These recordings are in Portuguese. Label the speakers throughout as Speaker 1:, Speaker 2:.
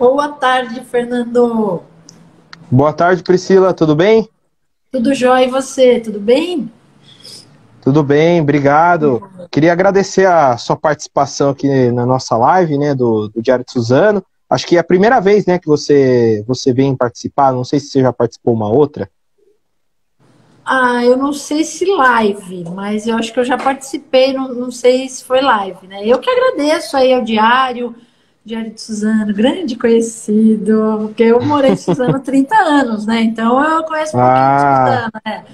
Speaker 1: Boa tarde, Fernando.
Speaker 2: Boa tarde, Priscila, tudo bem?
Speaker 1: Tudo jóia e você, tudo bem?
Speaker 2: Tudo bem, obrigado. Queria agradecer a sua participação aqui na nossa live, né, do Diário de Suzano. Acho que é a primeira vez, né, que você vem participar, não sei se você já participou uma outra.
Speaker 1: Eu não sei se live, mas eu acho que eu já participei, não sei se foi live, né? Eu que agradeço aí ao Diário de Suzano, grande conhecido, porque eu morei em Suzano há 30 anos, né? Então eu conheço um pouquinho de
Speaker 2: Ah,
Speaker 1: Suzano, né?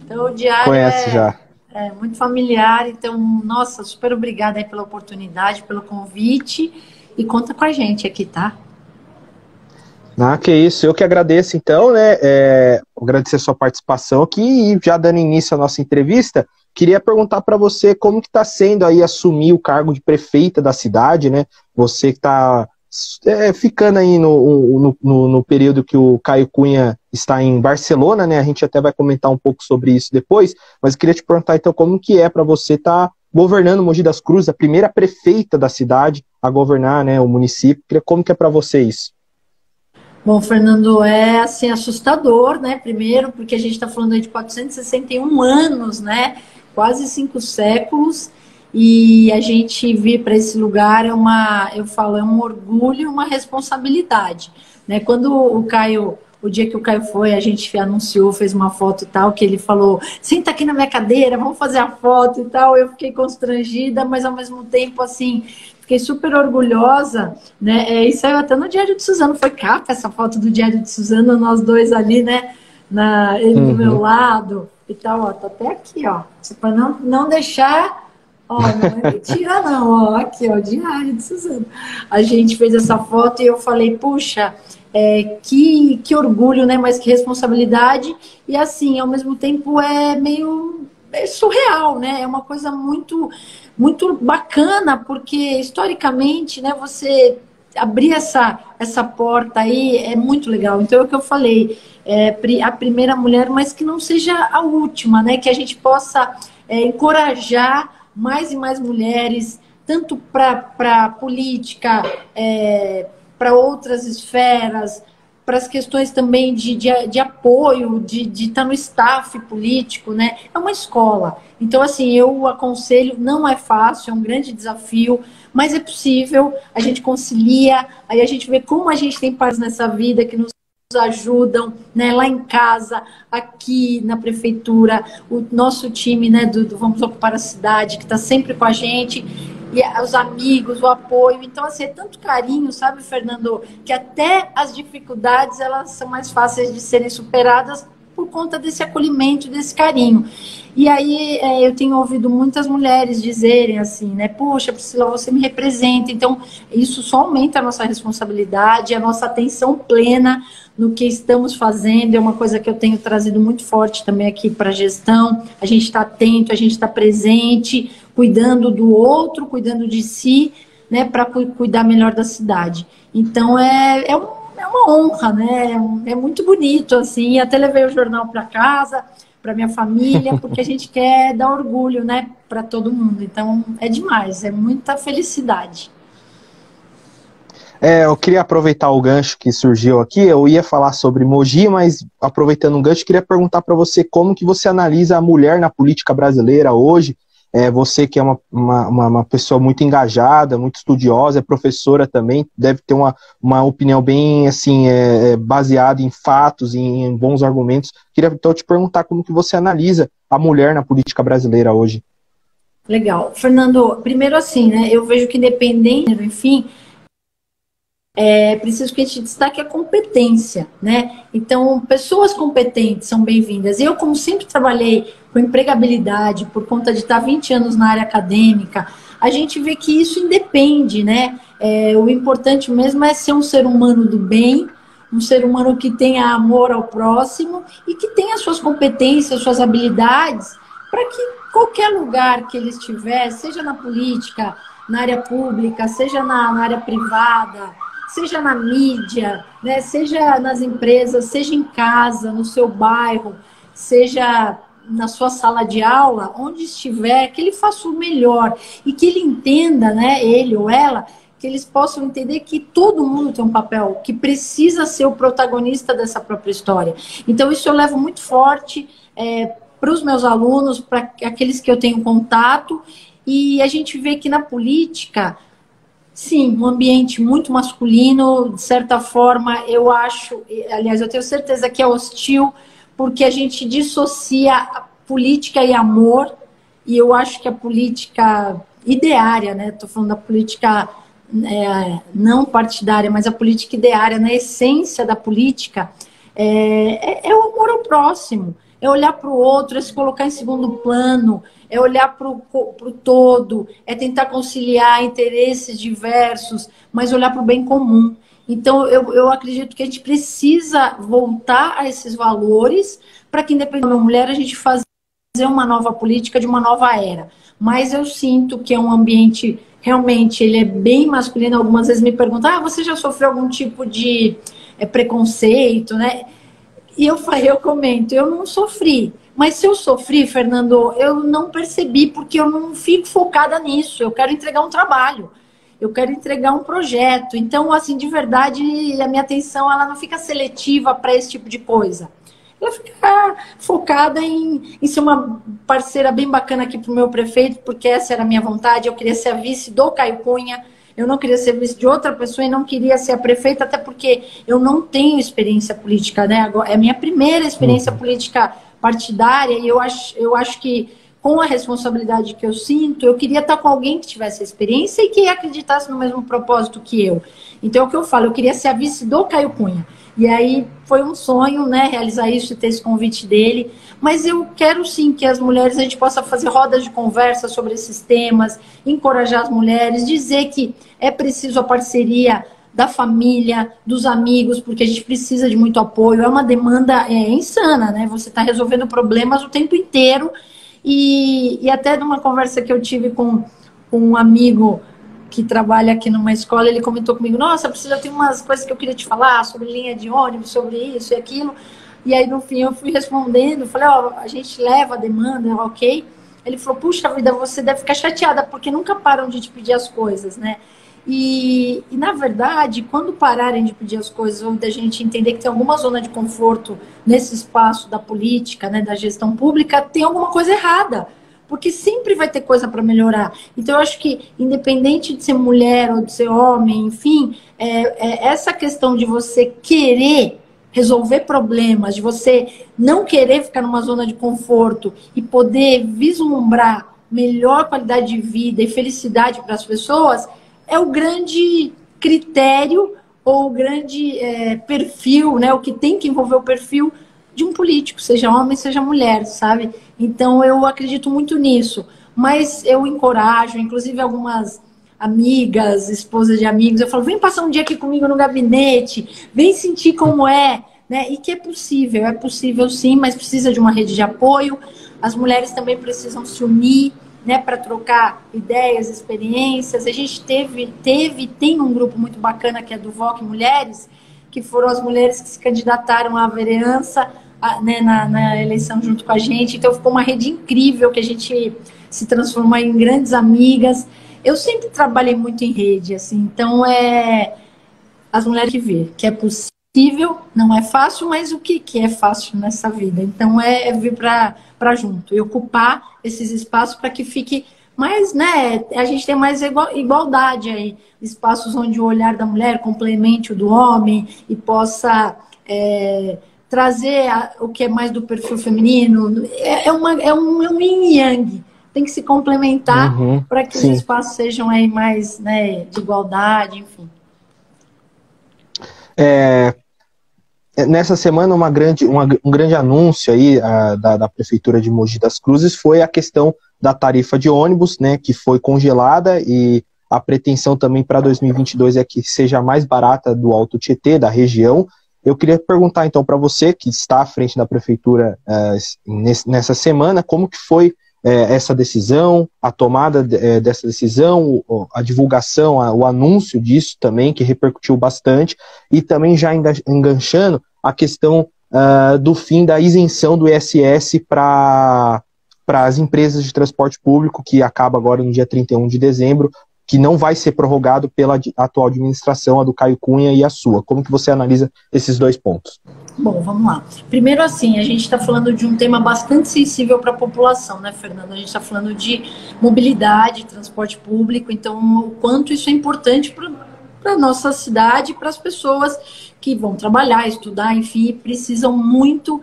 Speaker 1: Então o Diário
Speaker 2: conhece já.
Speaker 1: é muito familiar, então, nossa, super obrigada aí pela oportunidade, pelo convite, e conta com a gente aqui, tá?
Speaker 2: Ah, que isso, eu que agradeço então, né, agradecer a sua participação aqui e já dando início à nossa entrevista, queria perguntar para você como que está sendo aí assumir o cargo de prefeita da cidade, né, você que está ficando aí no período que o Caio Cunha está em Barcelona, né, a gente até vai comentar um pouco sobre isso depois, mas eu queria te perguntar então como que é para você estar governando Mogi das Cruzes, a primeira prefeita da cidade a governar, né, o município, como que é para você isso?
Speaker 1: Bom, Fernando, é assim assustador, né? Primeiro, porque a gente está falando aí de 461 anos, né? Quase 5 séculos, e a gente vir para esse lugar eu falo, é um orgulho, uma responsabilidade, né? Quando o dia que o Caio foi, a gente anunciou, fez uma foto e tal, que ele falou: senta aqui na minha cadeira, vamos fazer a foto e tal. Eu fiquei constrangida, mas ao mesmo tempo, assim, fiquei super orgulhosa, né? E saiu até no Diário de Suzano, foi capa essa foto do Diário de Suzano, nós dois ali, né? Ele do meu
Speaker 2: Uhum.
Speaker 1: lado e tal, ó, tá até aqui, ó. Para não deixar, ó, não é mentira, não, ó, aqui, ó, Diário de Suzano. A gente fez essa foto e eu falei, puxa, que orgulho, né? Mas que responsabilidade, e assim, ao mesmo tempo é surreal, né? É uma coisa muito bacana, porque historicamente, né, você abrir essa porta aí é muito legal. Então é o que eu falei, a primeira mulher, mas que não seja a última, né? Que a gente possa encorajar mais e mais mulheres, tanto para política, para outras esferas, para as questões também de apoio, de estar no staff político, né? É uma escola. Então, assim, eu aconselho, não é fácil, é um grande desafio, mas é possível, a gente concilia, aí a gente vê como a gente tem paz nessa vida, que nos ajudam, né, lá em casa, aqui na prefeitura, o nosso time, né, do Vamos Ocupar a Cidade, que está sempre com a gente, e os amigos, o apoio. Então, assim, é tanto carinho, sabe, Fernando, que até as dificuldades, elas são mais fáceis de serem superadas por conta desse acolhimento, desse carinho. E aí eu tenho ouvido muitas mulheres dizerem assim, né, poxa, Priscila, você me representa. Então, isso só aumenta a nossa responsabilidade, a nossa atenção plena no que estamos fazendo. É uma coisa que eu tenho trazido muito forte também aqui para a gestão. A gente está atento, a gente está presente, cuidando do outro, cuidando de si, né, para cuidar melhor da cidade. Então, é uma honra, né? É muito bonito, assim. Até levei o jornal para casa, para minha família, porque a gente quer dar orgulho, né, para todo mundo. Então, é demais, é muita felicidade.
Speaker 2: Eu queria aproveitar o gancho que surgiu aqui, eu ia falar sobre Mogi, mas aproveitando o gancho, queria perguntar para você como que você analisa a mulher na política brasileira hoje, você que é uma pessoa muito engajada, muito estudiosa, é professora também, deve ter uma opinião bem assim, baseada em fatos, em bons argumentos. Queria então te perguntar como que você analisa a mulher na política brasileira hoje.
Speaker 1: Legal. Fernando, primeiro assim, né, eu vejo que independente, enfim, é preciso que a gente destaque a competência, né? Então, pessoas competentes são bem-vindas. Eu, como sempre trabalhei com empregabilidade, por conta de estar 20 anos na área acadêmica, a gente vê que isso independe, né? O importante mesmo é ser um ser humano do bem, um ser humano que tenha amor ao próximo e que tenha suas competências, suas habilidades, para que qualquer lugar que ele estiver, seja na política, na área pública, seja na área privada, seja na mídia, né, seja nas empresas, seja em casa, no seu bairro, seja na sua sala de aula, onde estiver, que ele faça o melhor e que ele entenda, né, ele ou ela, que eles possam entender que todo mundo tem um papel, que precisa ser o protagonista dessa própria história. Então, isso eu levo muito forte para os meus alunos, para aqueles que eu tenho contato, e a gente vê que na política, sim, um ambiente muito masculino, de certa forma, eu acho, aliás, eu tenho certeza que é hostil, porque a gente dissocia a política e amor, e eu acho que a política ideária, né? Estou falando da política não partidária, mas a política ideária, na essência da política, é o amor ao próximo, é olhar para o outro, é se colocar em segundo plano, é olhar para o todo, é tentar conciliar interesses diversos, mas olhar para o bem comum. Então, eu acredito que a gente precisa voltar a esses valores para que, independente da mulher, a gente fazer uma nova política de uma nova era. Mas eu sinto que é um ambiente, realmente, ele é bem masculino. Algumas vezes me perguntam, você já sofreu algum tipo de preconceito, né? E eu comento, eu não sofri. Mas se eu sofri, Fernando, eu não percebi, porque eu não fico focada nisso. Eu quero entregar um trabalho, eu quero entregar um projeto. Então, assim, de verdade, a minha atenção ela não fica seletiva para esse tipo de coisa. Ela fica focada em ser uma parceira bem bacana aqui para o meu prefeito, porque essa era a minha vontade. Eu queria ser a vice do Caio Cunha, eu não queria ser vice de outra pessoa e não queria ser a prefeita, até porque eu não tenho experiência política, né? É a minha primeira experiência política partidária, e eu acho que, com a responsabilidade que eu sinto, eu queria estar com alguém que tivesse experiência e que acreditasse no mesmo propósito que eu. Então, é o que eu falo, eu queria ser a vice do Caio Cunha. E aí foi um sonho, né, realizar isso e ter esse convite dele. Mas eu quero sim que as mulheres, a gente possa fazer rodas de conversa sobre esses temas, encorajar as mulheres, dizer que é preciso a parceria da família, dos amigos, porque a gente precisa de muito apoio. É uma demanda insana, né? Você está resolvendo problemas o tempo inteiro. E até numa conversa que eu tive com um amigo que trabalha aqui numa escola, ele comentou comigo, nossa, Priscila, eu tenho umas coisas que eu queria te falar sobre linha de ônibus, sobre isso e aquilo. E aí, no fim, eu fui respondendo, falei, a gente leva a demanda, ok? Ele falou, puxa vida, você deve ficar chateada, porque nunca param de te pedir as coisas, né? E na verdade, quando pararem de pedir as coisas, ou da gente entender que tem alguma zona de conforto nesse espaço da política, né, da gestão pública, tem alguma coisa errada, porque sempre vai ter coisa para melhorar. Então, eu acho que, independente de ser mulher ou de ser homem, enfim, essa questão de você querer resolver problemas, de você não querer ficar numa zona de conforto e poder vislumbrar melhor qualidade de vida e felicidade para as pessoas, é o grande critério ou o grande perfil, né, o que tem que envolver o perfil de um político, seja homem, seja mulher, sabe? Então, eu acredito muito nisso. Mas eu encorajo, inclusive algumas amigas, esposas de amigos, eu falo, vem passar um dia aqui comigo no gabinete, vem sentir como é, né? E que é possível sim, mas precisa de uma rede de apoio. As mulheres também precisam se unir, né, para trocar ideias, experiências. A gente tem um grupo muito bacana que é do VOC Mulheres, que foram as mulheres que se candidataram à vereança, né, na eleição junto com a gente. Então ficou uma rede incrível que a gente se transformou em grandes amigas. Eu sempre trabalhei muito em rede, assim, então as mulheres que vê que é possível, não é fácil, mas o que é fácil nessa vida? Então vir para junto e ocupar esses espaços para que fique mais, né, a gente tem mais igualdade aí, espaços onde o olhar da mulher complemente o do homem e possa trazer o que é mais do perfil feminino. É um yin e yang, tem que se complementar para que sim, os espaços sejam aí mais, né, de igualdade, enfim.
Speaker 2: Nessa semana, um grande anúncio aí da Prefeitura de Mogi das Cruzes foi a questão da tarifa de ônibus, né, que foi congelada, e a pretensão também para 2022 é que seja mais barata do Alto Tietê, da região. Eu queria perguntar então para você, que está à frente da Prefeitura nessa semana, como que foi essa decisão, a tomada dessa decisão, a divulgação, o anúncio disso também, que repercutiu bastante, e também já enganchando a questão do fim da isenção do ISS para as empresas de transporte público, que acaba agora no dia 31 de dezembro, que não vai ser prorrogado pela atual administração, a do Caio Cunha e a sua. Como que você analisa esses dois pontos?
Speaker 1: Bom, vamos lá. Primeiro, assim, a gente está falando de um tema bastante sensível para a população, né, Fernando? A gente está falando de mobilidade, transporte público, então o quanto isso é importante para a nossa cidade, para as pessoas que vão trabalhar, estudar, enfim, precisam muito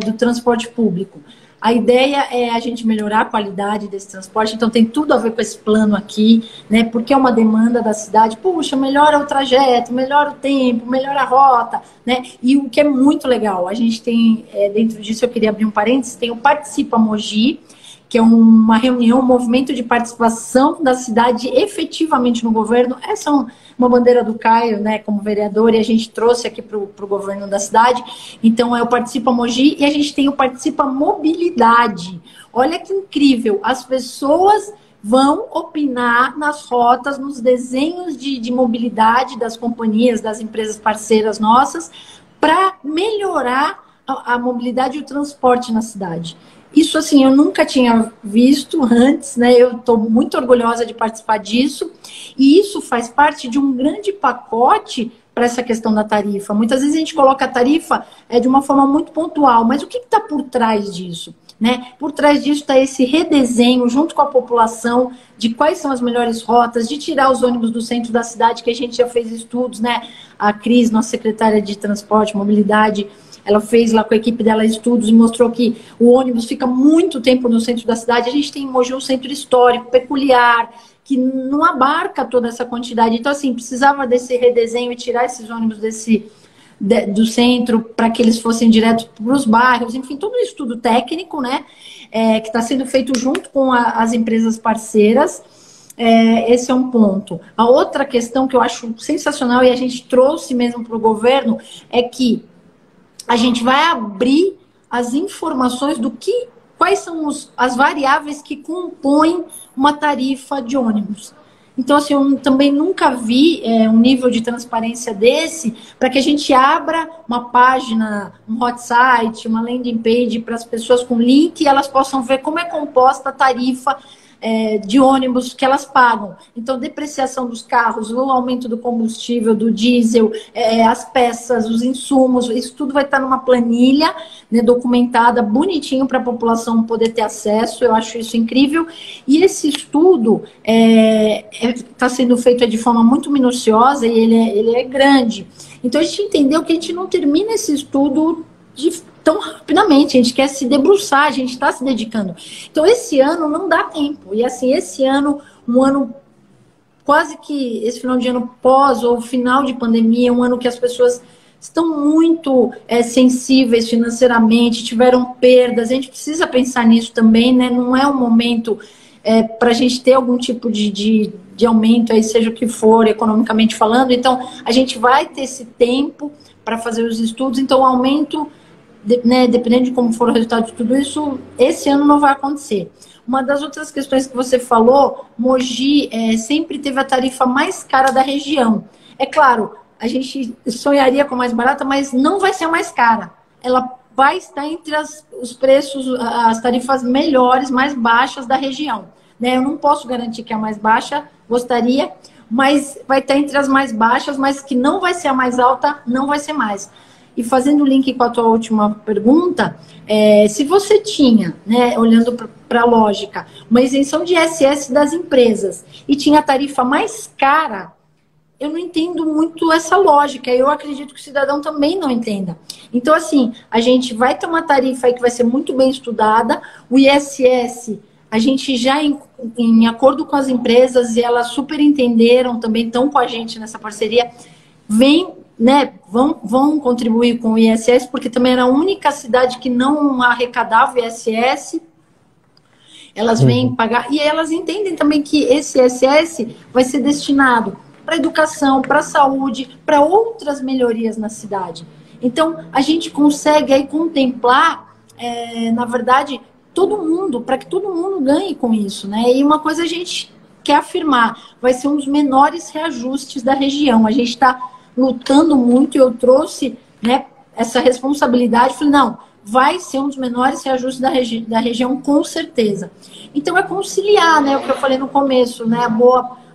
Speaker 1: do transporte público. A ideia é a gente melhorar a qualidade desse transporte, então tem tudo a ver com esse plano aqui, né? Porque é uma demanda da cidade, puxa, melhora o trajeto, melhora o tempo, melhora a rota, né? E o que é muito legal, a gente tem, dentro disso eu queria abrir um parênteses, tem o Participa Mogi, que é uma reunião, um movimento de participação da cidade efetivamente no governo. Essa é uma bandeira do Caio, né, como vereador, e a gente trouxe aqui para o governo da cidade. Então, é o Participa Mogi, e a gente tem o Participa Mobilidade. Olha que incrível, as pessoas vão opinar nas rotas, nos desenhos de mobilidade das companhias, das empresas parceiras nossas, para melhorar a mobilidade e o transporte na cidade. Isso, assim, eu nunca tinha visto antes, né? Eu estou muito orgulhosa de participar disso, e isso faz parte de um grande pacote para essa questão da tarifa. Muitas vezes a gente coloca a tarifa de uma forma muito pontual, mas o que está por trás disso? Né? Por trás disso está esse redesenho, junto com a população, de quais são as melhores rotas, de tirar os ônibus do centro da cidade, que a gente já fez estudos, né? A Cris, nossa secretária de Transporte e Mobilidade, ela fez lá com a equipe dela estudos e mostrou que o ônibus fica muito tempo no centro da cidade. A gente tem em Mogi um centro histórico, peculiar, que não abarca toda essa quantidade. Então, assim, precisava desse redesenho e tirar esses ônibus do centro para que eles fossem direto para os bairros. Enfim, todo um estudo técnico, né, que está sendo feito junto com as empresas parceiras. Esse é um ponto. A outra questão que eu acho sensacional e a gente trouxe mesmo para o governo é que a gente vai abrir as informações quais são as variáveis que compõem uma tarifa de ônibus. Então, assim, eu também nunca vi um nível de transparência desse para que a gente abra uma página, um hot site, uma landing page para as pessoas com link e elas possam ver como é composta a tarifa de ônibus que elas pagam. Então, depreciação dos carros, o aumento do combustível, do diesel, as peças, os insumos, isso tudo vai estar numa planilha, né, documentada, bonitinho para a população poder ter acesso. Eu acho isso incrível. E esse estudo está sendo feito de forma muito minuciosa e ele é grande. Então, a gente entendeu que a gente não termina esse estudo tão rapidamente, a gente quer se debruçar, a gente está se dedicando. Então, esse ano não dá tempo. E, assim, esse ano, um ano quase que esse final de ano pós ou final de pandemia, um ano que as pessoas estão muito sensíveis financeiramente, tiveram perdas, a gente precisa pensar nisso também, né? Não é um momento para a gente ter algum tipo de aumento, aí seja o que for, economicamente falando. Então, a gente vai ter esse tempo para fazer os estudos, então o aumento, né, dependendo de como for o resultado de tudo isso, esse ano não vai acontecer. Uma das outras questões que você falou, Mogi sempre teve a tarifa mais cara da região. É claro, a gente sonharia com mais barata, mas não vai ser a mais cara. Ela vai estar entre os preços, as tarifas melhores, mais baixas da região. Né? Eu não posso garantir que é a mais baixa, gostaria, mas vai estar entre as mais baixas, mas que não vai ser a mais alta, não vai ser mais. E fazendo o link com a tua última pergunta, se você tinha, né, olhando para a lógica, uma isenção de ISS das empresas e tinha a tarifa mais cara, eu não entendo muito essa lógica. Eu acredito que o cidadão também não entenda. Então, assim, a gente vai ter uma tarifa aí que vai ser muito bem estudada. O ISS, a gente já, em acordo com as empresas, e elas super entenderam, também estão com a gente nessa parceria, vão contribuir com o ISS, porque também era a única cidade que não arrecadava o ISS. Elas vêm pagar, e elas entendem também que esse ISS vai ser destinado para educação, para saúde, para outras melhorias na cidade. Então, a gente consegue aí contemplar, na verdade, todo mundo, para que todo mundo ganhe com isso, né? E uma coisa a gente quer afirmar, vai ser um dos menores reajustes da região. A gente está lutando muito, e eu trouxe, né, essa responsabilidade, falei, não, vai ser um dos menores reajustes da região, com certeza. Então, é conciliar, né, o que eu falei no começo, né,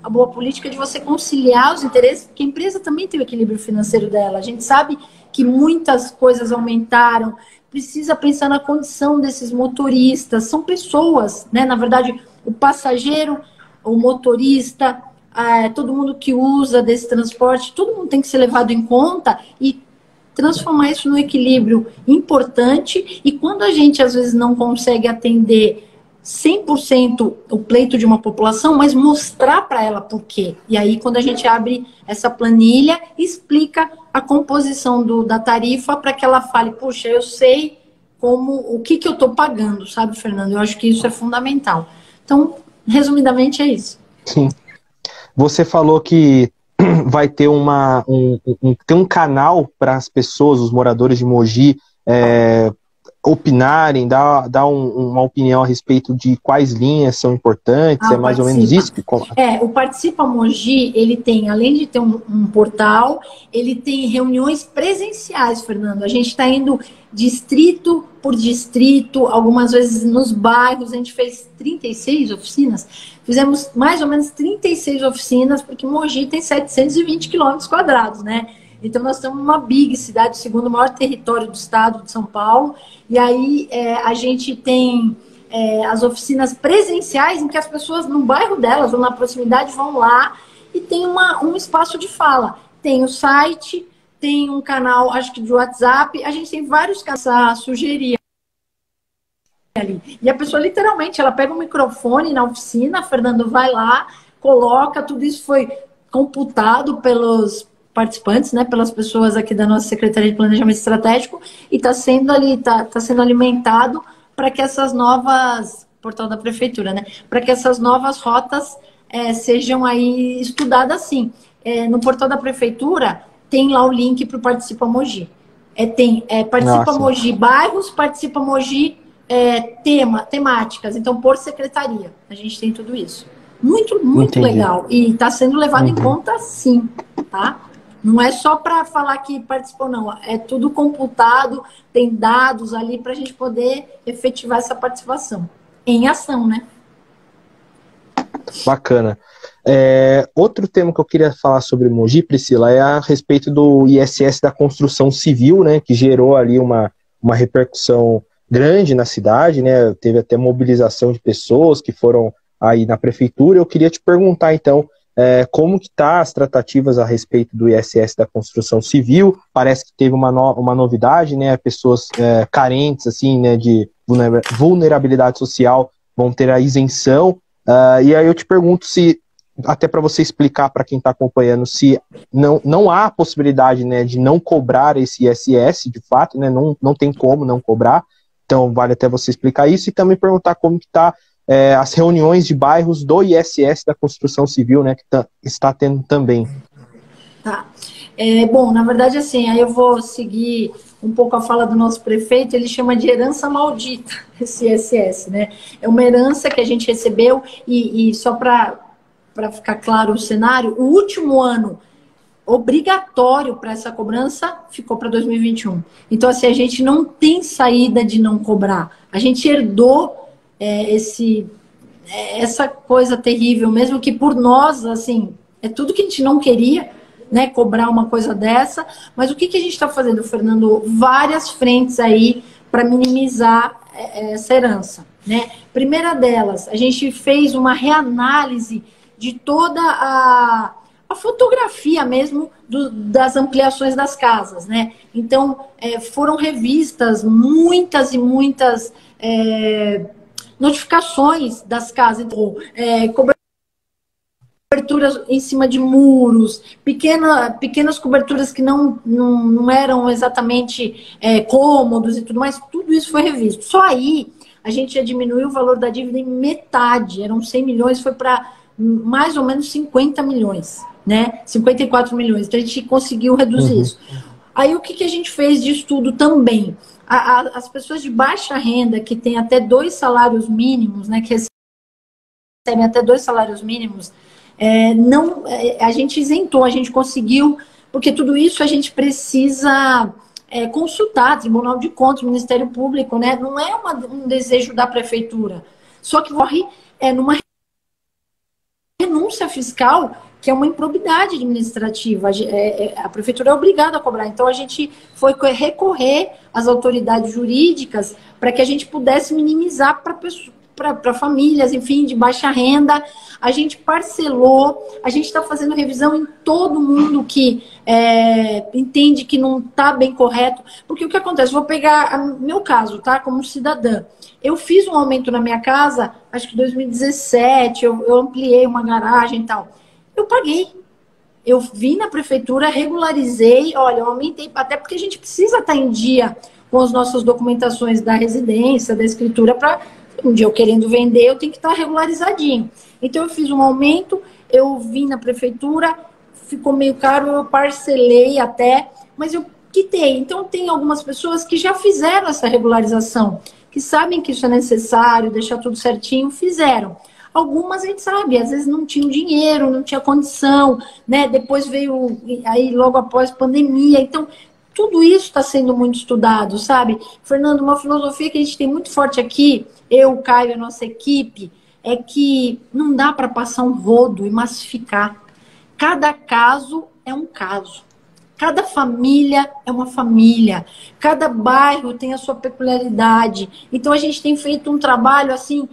Speaker 1: a boa política de você conciliar os interesses, porque a empresa também tem o equilíbrio financeiro dela. A gente sabe que muitas coisas aumentaram, precisa pensar na condição desses motoristas, são pessoas, né? Na verdade, o passageiro, o motorista, todo mundo que usa desse transporte, todo mundo tem que ser levado em conta e transformar isso num equilíbrio importante. E quando a gente, às vezes, não consegue atender 100% o pleito de uma população, mas mostrar para ela por quê. E aí, quando a gente abre essa planilha, explica a composição da tarifa para que ela fale, puxa, eu sei o que eu estou pagando, sabe, Fernando? Eu acho que isso é fundamental. Então, resumidamente, é isso.
Speaker 2: Sim. Você falou que vai ter tem um canal para as pessoas, os moradores de Mogi, opinarem, dar uma opinião a respeito de quais linhas são importantes, mais ou menos isso?
Speaker 1: O Participa Mogi, ele tem, além de ter um portal, ele tem reuniões presenciais, Fernando. A gente está indo distrito por distrito, algumas vezes nos bairros, a gente fez 36 oficinas, fizemos mais ou menos 36 oficinas, porque Mogi tem 720 quilômetros quadrados, né? Então, nós temos uma big cidade, o segundo maior território do estado de São Paulo, e aí a gente tem as oficinas presenciais em que as pessoas no bairro delas ou na proximidade vão lá e tem um espaço de fala. Tem o site, tem um canal, acho que de WhatsApp, a gente tem vários canais a sugerir ali. E a pessoa, literalmente, ela pega o microfone na oficina, Fernando vai lá, coloca, tudo isso foi computado pelos participantes, né, pelas pessoas aqui da nossa Secretaria de Planejamento Estratégico, e está sendo alimentado para que essas novas, portal da Prefeitura, né, para que essas novas rotas sejam aí estudadas sim. No portal da Prefeitura tem lá o link para o Participa Mogi. Participa Mogi bairros, Participa Mogi temáticas, então por secretaria. A gente tem tudo isso. Muito legal. E está sendo levado em conta sim, tá? Não é só para falar que participou, não. É tudo computado, tem dados ali para a gente poder efetivar essa participação. Em ação, né?
Speaker 2: Bacana. Outro tema que eu queria falar sobre Mogi, Priscila, é a respeito do ISS da construção civil, né? Que gerou ali uma repercussão grande na cidade, né? Teve até mobilização de pessoas que foram aí na prefeitura. Eu queria te perguntar, então, como que tá as tratativas a respeito do ISS da construção civil? Parece que teve uma novidade, né? Pessoas carentes, assim, né, de vulnerabilidade social vão ter a isenção. E aí eu te pergunto se, até para você explicar para quem está acompanhando, se não há possibilidade, né, de não cobrar esse ISS, de fato, né? Não tem como não cobrar. Então vale até você explicar isso e também perguntar como que está as reuniões de bairros do ISS da construção civil, né, que está tendo também.
Speaker 1: Tá. Bom, na verdade, assim, aí eu vou seguir um pouco a fala do nosso prefeito, ele chama de herança maldita, esse ISS, né? É uma herança que a gente recebeu e só para ficar claro o cenário, o último ano obrigatório para essa cobrança ficou para 2021. Então, assim, a gente não tem saída de não cobrar. A gente herdou essa coisa terrível, mesmo que por nós, assim, é tudo que a gente não queria, né, cobrar uma coisa dessa, mas o que a gente está fazendo, Fernando? Várias frentes aí para minimizar essa herança, né? Primeira delas, a gente fez uma reanálise de toda a fotografia mesmo das ampliações das casas, né? Então, foram revistas muitas e muitas notificações das casas, então, coberturas em cima de muros, pequenas coberturas que não eram exatamente cômodos e tudo mais, tudo isso foi revisto. Só aí a gente já diminuiu o valor da dívida em metade, eram 100 milhões, foi para mais ou menos 50 milhões, né? 54 milhões, então a gente conseguiu reduzir isso. Aí o que a gente fez de estudo também? As pessoas de baixa renda, que têm até 2 salários mínimos, né, que recebem até 2 salários mínimos, a gente isentou, a gente conseguiu, porque tudo isso a gente precisa consultar Tribunal de Contas, Ministério Público, né? Não é um desejo da prefeitura, só que corre numa. renúncia fiscal, que é uma improbidade administrativa. A prefeitura é obrigada a cobrar. Então, a gente foi recorrer às autoridades jurídicas para que a gente pudesse minimizar para famílias, enfim, de baixa renda. A gente parcelou, a gente está fazendo revisão em todo mundo que entende que não está bem correto. Porque o que acontece? Vou pegar meu caso, tá? Como cidadã. Eu fiz um aumento na minha casa, acho que em 2017, eu ampliei uma garagem e tal. Eu paguei. Eu vim na prefeitura, regularizei, olha, eu aumentei, até porque a gente precisa estar em dia com as nossas documentações da residência, da escritura, para um dia eu querendo vender, eu tenho que estar regularizadinho. Então eu fiz um aumento, eu vim na prefeitura, ficou meio caro, eu parcelei até, mas eu quitei. Então tem algumas pessoas que já fizeram essa regularização, que sabem que isso é necessário, deixar tudo certinho, fizeram. Algumas a gente sabe, às vezes não tinham dinheiro, não tinha condição, né? Depois veio aí logo após pandemia. Então, tudo isso está sendo muito estudado, sabe? Fernando, uma filosofia que a gente tem muito forte aqui, eu, o Caio, a nossa equipe, é que não dá para passar um rodo e massificar. Cada caso é um caso. Cada família é uma família. Cada bairro tem a sua peculiaridade. Então, a gente tem feito um trabalho, assim,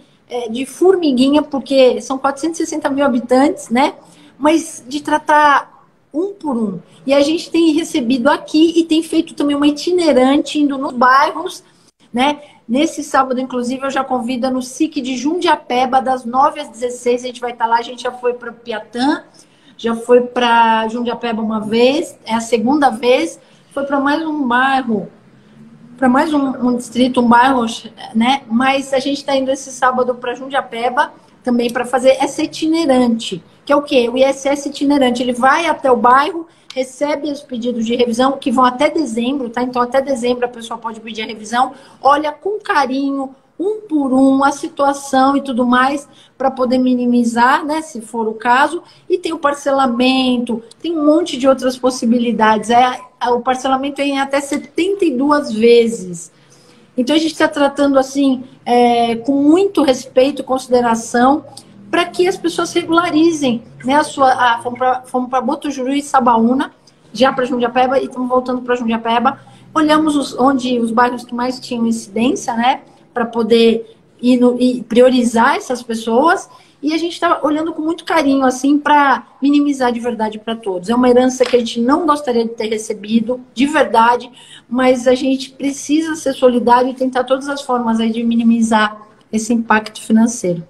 Speaker 1: de formiguinha, porque são 460 mil habitantes, né? Mas de tratar um por um. E a gente tem recebido aqui e tem feito também uma itinerante, indo nos bairros, né? Nesse sábado, inclusive, eu já convido no SIC de Jundiapeba, das 9 às 16, a gente vai estar lá. A gente já foi para Piatã, já foi para Jundiapeba uma vez, é a segunda vez, foi para mais um bairro, para mais um distrito, um bairro, né? Mas a gente está indo esse sábado para Jundiapeba também para fazer essa itinerante, que é o quê? O ISS itinerante. Ele vai até o bairro, recebe os pedidos de revisão, que vão até dezembro, tá? Então, até dezembro a pessoa pode pedir a revisão, olha com carinho, um por um, a situação e tudo mais, para poder minimizar, né, se for o caso. E tem o parcelamento, tem um monte de outras possibilidades. O parcelamento é em até 72 vezes. Então, a gente está tratando, assim, com muito respeito e consideração, para que as pessoas regularizem, né, fomos para Botucatu e Sabaúna, já para Jundiapeba, e estamos voltando para Jundiapeba. Olhamos os bairros que mais tinham incidência, né, para poder e priorizar essas pessoas, e a gente está olhando com muito carinho, assim, para minimizar de verdade para todos. É uma herança que a gente não gostaria de ter recebido, de verdade, mas a gente precisa ser solidário e tentar todas as formas aí de minimizar esse impacto financeiro.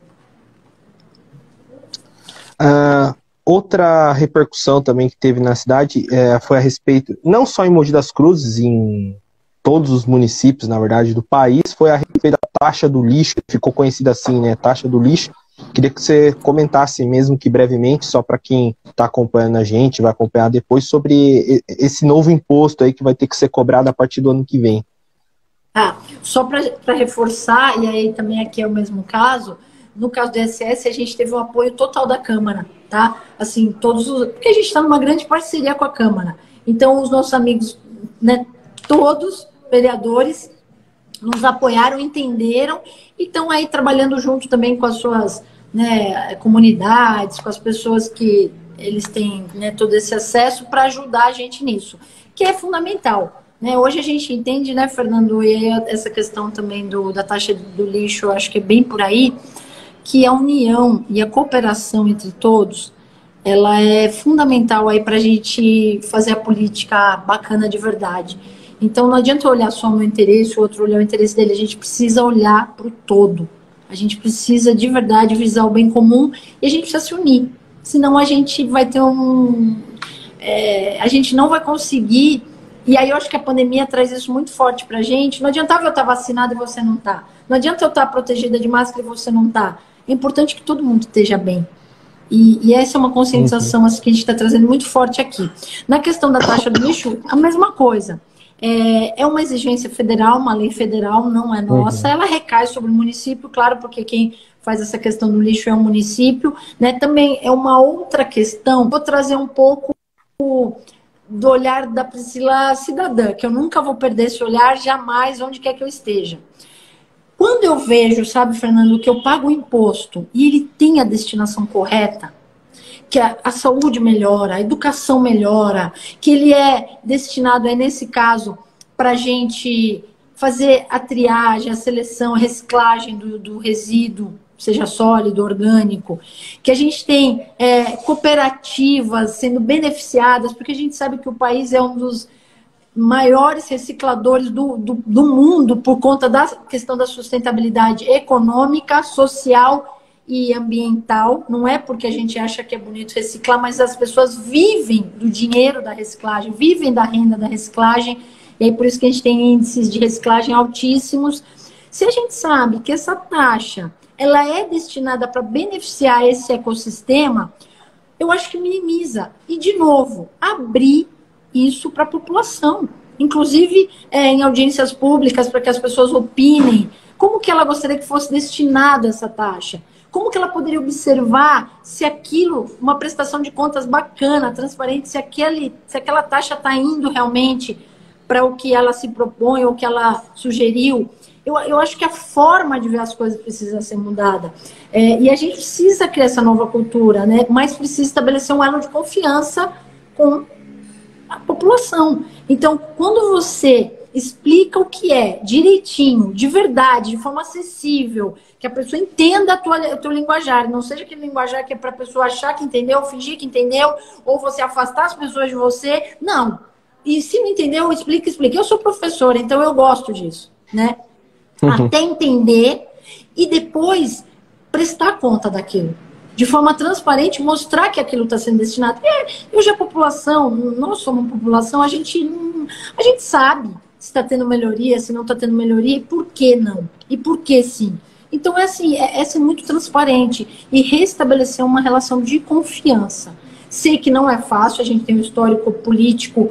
Speaker 2: Outra repercussão também que teve na cidade foi a respeito, não só em Mogi das Cruzes, em todos os municípios, na verdade, do país, foi a respeito da taxa do lixo, ficou conhecida assim, né, taxa do lixo. Queria que você comentasse, mesmo que brevemente, só para quem está acompanhando a gente, vai acompanhar depois, sobre esse novo imposto aí que vai ter que ser cobrado a partir do ano que vem.
Speaker 1: Só para reforçar, e aí também aqui é o mesmo caso, no caso do ISS, a gente teve um apoio total da Câmara, tá? Assim, porque a gente está numa grande parceria com a Câmara. Então, os nossos amigos, né, todos, vereadores, nos apoiaram, entenderam, e estão aí trabalhando junto também com as suas, né, comunidades, com as pessoas que eles têm, né, todo esse acesso para ajudar a gente nisso, que é fundamental. Né? Hoje a gente entende, né, Fernando, e essa questão também da taxa do lixo, eu acho que é bem por aí, que a união e a cooperação entre todos, ela é fundamental aí para a gente fazer a política bacana de verdade. Então, não adianta olhar só o meu interesse, o outro olhar o interesse dele, a gente precisa olhar para o todo. A gente precisa, de verdade, visar o bem comum e a gente precisa se unir. Senão a gente vai ter a gente não vai conseguir, e aí eu acho que a pandemia traz isso muito forte para a gente. Não adiantava eu estar vacinada e você não estar. Não adianta eu estar protegida de máscara e você não estar. É importante que todo mundo esteja bem. E essa é uma conscientização assim, que a gente está trazendo muito forte aqui. Na questão da taxa do lixo, a mesma coisa. É uma exigência federal, uma lei federal, não é nossa. Ela recai sobre o município, claro, porque quem faz essa questão do lixo é o município. Né? Também é uma outra questão. Vou trazer um pouco do olhar da Priscila cidadã, que eu nunca vou perder esse olhar, jamais, onde quer que eu esteja. Quando eu vejo, sabe, Fernando, que eu pago o imposto e ele tem a destinação correta, que a saúde melhora, a educação melhora, que ele é destinado, nesse caso, para a gente fazer a triagem, a seleção, a reciclagem do resíduo, seja sólido, orgânico, que a gente tem cooperativas sendo beneficiadas, porque a gente sabe que o país é um dos maiores recicladores do mundo por conta da questão da sustentabilidade econômica, social e ambiental. Não é porque a gente acha que é bonito reciclar, mas as pessoas vivem do dinheiro da reciclagem, vivem da renda da reciclagem, e aí por isso que a gente tem índices de reciclagem altíssimos. Se a gente sabe que essa taxa ela é destinada para beneficiar esse ecossistema, eu acho que minimiza. E, de novo, abrir isso para a população. Inclusive, em audiências públicas, para que as pessoas opinem como que ela gostaria que fosse destinada essa taxa. Como que ela poderia observar se aquilo, uma prestação de contas bacana, transparente, se aquela taxa está indo realmente para o que ela se propõe ou que ela sugeriu. Eu acho que a forma de ver as coisas precisa ser mudada. E a gente precisa criar essa nova cultura, né? Mas precisa estabelecer um elo de confiança com a população. Então, quando você explica o que é direitinho, de verdade, de forma acessível, que a pessoa entenda o teu linguajar, não seja aquele linguajar que é para a pessoa achar que entendeu, fingir que entendeu, ou você afastar as pessoas de você. Não. E se não entendeu, explica. Eu sou professora, então eu gosto disso, né? Até entender e depois prestar conta daquilo. De forma transparente, mostrar que aquilo está sendo destinado. Hoje a população, nós somos uma população, a gente sabe se está tendo melhoria, se não está tendo melhoria, e por que não? E por que sim? Então é ser muito transparente e restabelecer uma relação de confiança. Sei que não é fácil, a gente tem um histórico político